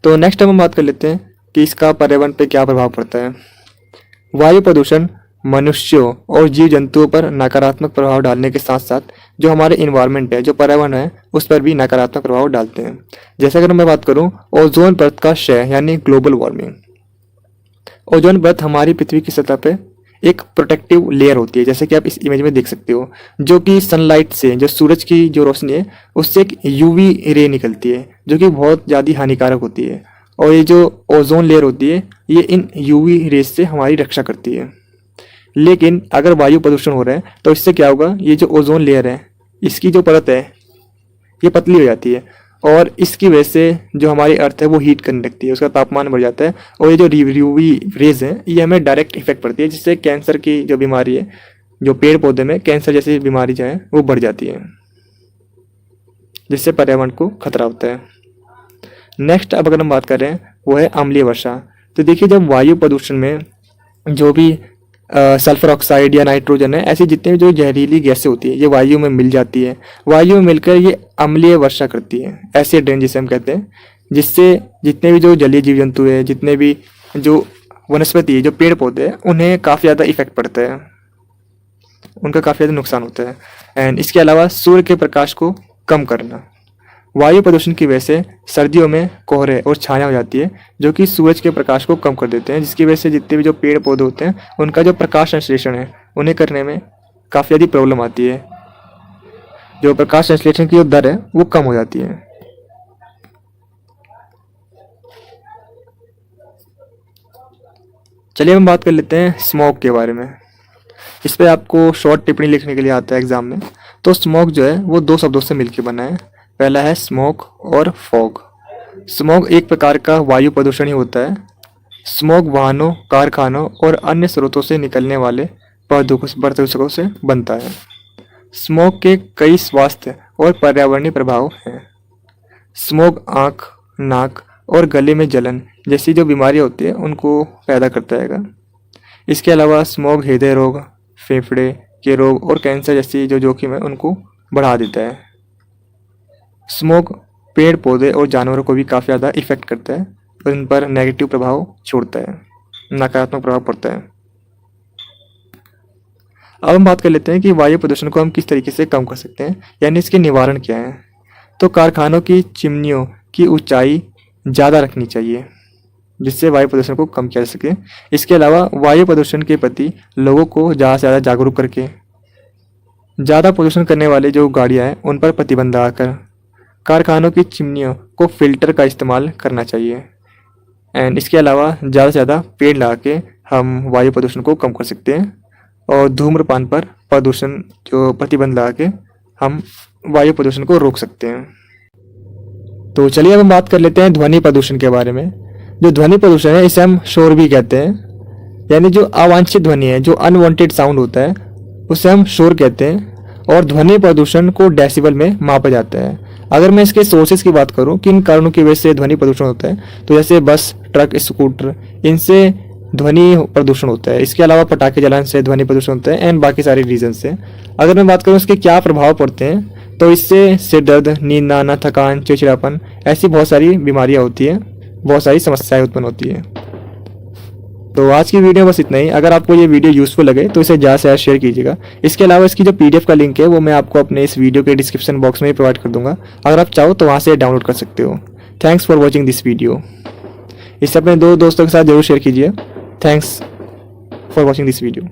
तो नेक्स्ट हम बात कर लेते हैं कि इसका पर्यावरण पे क्या प्रभाव पड़ता है। वायु प्रदूषण मनुष्यों और जीव जंतुओं पर नकारात्मक प्रभाव डालने के साथ साथ जो हमारे इन्वायरमेंट है, जो पर्यावरण है, उस पर भी नकारात्मक प्रभाव डालते हैं। जैसे अगर मैं बात करूं ओजोन परत का क्षय यानी ग्लोबल वार्मिंग। ओजोन परत हमारी पृथ्वी की सतह पे एक प्रोटेक्टिव लेयर होती है, जैसे कि आप इस इमेज में देख सकते हो, जो कि सनलाइट से, जो सूरज की जो रोशनी है उससे एक यूवी रे निकलती है जो कि बहुत ज़्यादा हानिकारक होती है। और ये जो ओजोन लेयर होती है ये इन यूवी रेज से हमारी रक्षा करती है। लेकिन अगर वायु प्रदूषण हो रहा है तो इससे क्या होगा, ये जो ओजोन लेयर है इसकी जो परत है ये पतली हो जाती है और इसकी वजह से जो हमारी अर्थ है वो हीट करने लगती है, उसका तापमान बढ़ जाता है और ये जो यूवी रेज है ये हमें डायरेक्ट इफेक्ट पड़ती है, जिससे कैंसर की जो बीमारी है, जो पेड़ पौधे में कैंसर जैसी बीमारी जो है वो बढ़ जाती है, जिससे पर्यावरण को खतरा होता है। नेक्स्ट अब अगर हम बात कर रहे हैं वो है अम्लीय वर्षा। तो देखिए, जब वायु प्रदूषण में जो भी सल्फर ऑक्साइड या नाइट्रोजन है, ऐसी जितनी भी जो जहरीली गैसें होती है, ये वायु में मिल जाती है। वायु में मिलकर ये अम्लीय वर्षा करती है, एसिड रेन जिसे हम कहते हैं, जिससे जितने भी जो जलीय जीव जंतु है, जितने भी जो वनस्पति है, जो पेड़ पौधे हैं, उन्हें काफ़ी ज़्यादा इफेक्ट पड़ता है, उनका काफ़ी ज़्यादा नुकसान होता है। एंड इसके अलावा सूर्य के प्रकाश को कम करना। वायु प्रदूषण की वजह से सर्दियों में कोहरे और छाया हो जाती है, जो कि सूरज के प्रकाश को कम कर देते हैं, जिसकी वजह से जितने भी जो पेड़ पौधे होते हैं, उनका जो प्रकाश संश्लेषण है, उन्हें करने में काफ़ी ज़्यादा प्रॉब्लम आती है। जो प्रकाश संश्लेषण की जो दर है वो कम हो जाती है। चलिए हम बात कर लेते हैं स्मॉग के बारे में। इस पर आपको शॉर्ट टिप्पणी लिखने के लिए आता है एग्जाम में। तो स्मॉग जो है वो 2 शब्दों से मिलकर बना है। पहला है स्मोक और फॉग। स्मॉग एक प्रकार का वायु प्रदूषण ही होता है। स्मॉग वाहनों, कारखानों और अन्य स्रोतों से निकलने वाले प्रदूषकों से बनता है। स्मॉग के कई स्वास्थ्य और पर्यावरणीय प्रभाव हैं। स्मॉग आँख, नाक और गले में जलन जैसी जो बीमारियां होती है उनको पैदा करता है। इसके अलावा स्मॉग हृदय रोग, फेफड़े के रोग और कैंसर जैसी जो जोखिम है उनको बढ़ा देता है। स्मॉग पेड़ पौधे और जानवरों को भी काफ़ी ज़्यादा इफेक्ट करता है और इन पर नेगेटिव प्रभाव छोड़ता है, नकारात्मक प्रभाव पड़ता है। अब हम बात कर लेते हैं कि वायु प्रदूषण को हम किस तरीके से कम कर सकते हैं, यानी इसके निवारण क्या है। तो कारखानों की चिमनियों की ऊंचाई ज़्यादा रखनी चाहिए, जिससे वायु प्रदूषण को कम किया जा सके। इसके अलावा वायु प्रदूषण के प्रति लोगों को ज़्यादा से ज़्यादा जागरूक करके ज़्यादा प्रदूषण करने वाले जो गाड़ियाँ हैं उन पर प्रतिबंध लगाकर कारखानों की चिमनियों को फिल्टर का इस्तेमाल करना चाहिए। एंड इसके अलावा ज़्यादा से ज़्यादा पेड़ लगा के हम वायु प्रदूषण को कम कर सकते हैं और धूम्रपान पर प्रदूषण जो प्रतिबंध लगा के हम वायु प्रदूषण को रोक सकते हैं। तो चलिए अब हम बात कर लेते हैं ध्वनि प्रदूषण के बारे में। जो ध्वनि प्रदूषण है इसे हम शोर भी कहते हैं, यानी जो अवांछित ध्वनि है, जो अनवांटेड साउंड होता है उसे हम शोर कहते हैं। और ध्वनि प्रदूषण को डेसिबल में मापा जाता है। अगर मैं इसके सोर्सेज की बात करूं, किन कारणों की वजह से ध्वनि प्रदूषण होता है, तो जैसे बस, ट्रक, स्कूटर, इनसे ध्वनि प्रदूषण होता है। इसके अलावा पटाखे जलाने से ध्वनि प्रदूषण होता है एंड बाकी सारे रीजन से। अगर मैं बात करूं इसके क्या प्रभाव पड़ते हैं, तो इससे सिर दर्द, नींद ना आना, थकान, चिड़चिड़ापन, ऐसी बहुत सारी बीमारियां होती हैं, बहुत सारी समस्याएं उत्पन्न होती हैं। तो आज की वीडियो बस इतना ही। अगर आपको ये वीडियो यूजफुल लगे तो इसे ज़्यादा से ज़्यादा शेयर कीजिएगा। इसके अलावा इसकी जो PDF का लिंक है वो मैं आपको अपने इस वीडियो के डिस्क्रिप्शन बॉक्स में प्रोवाइड कर दूंगा। अगर आप चाहो तो वहाँ से डाउनलोड कर सकते हो। Thanks for watching this video. इसे अपने 2 दोस्तों के साथ जरूर शेयर कीजिए। Thanks for watching this video.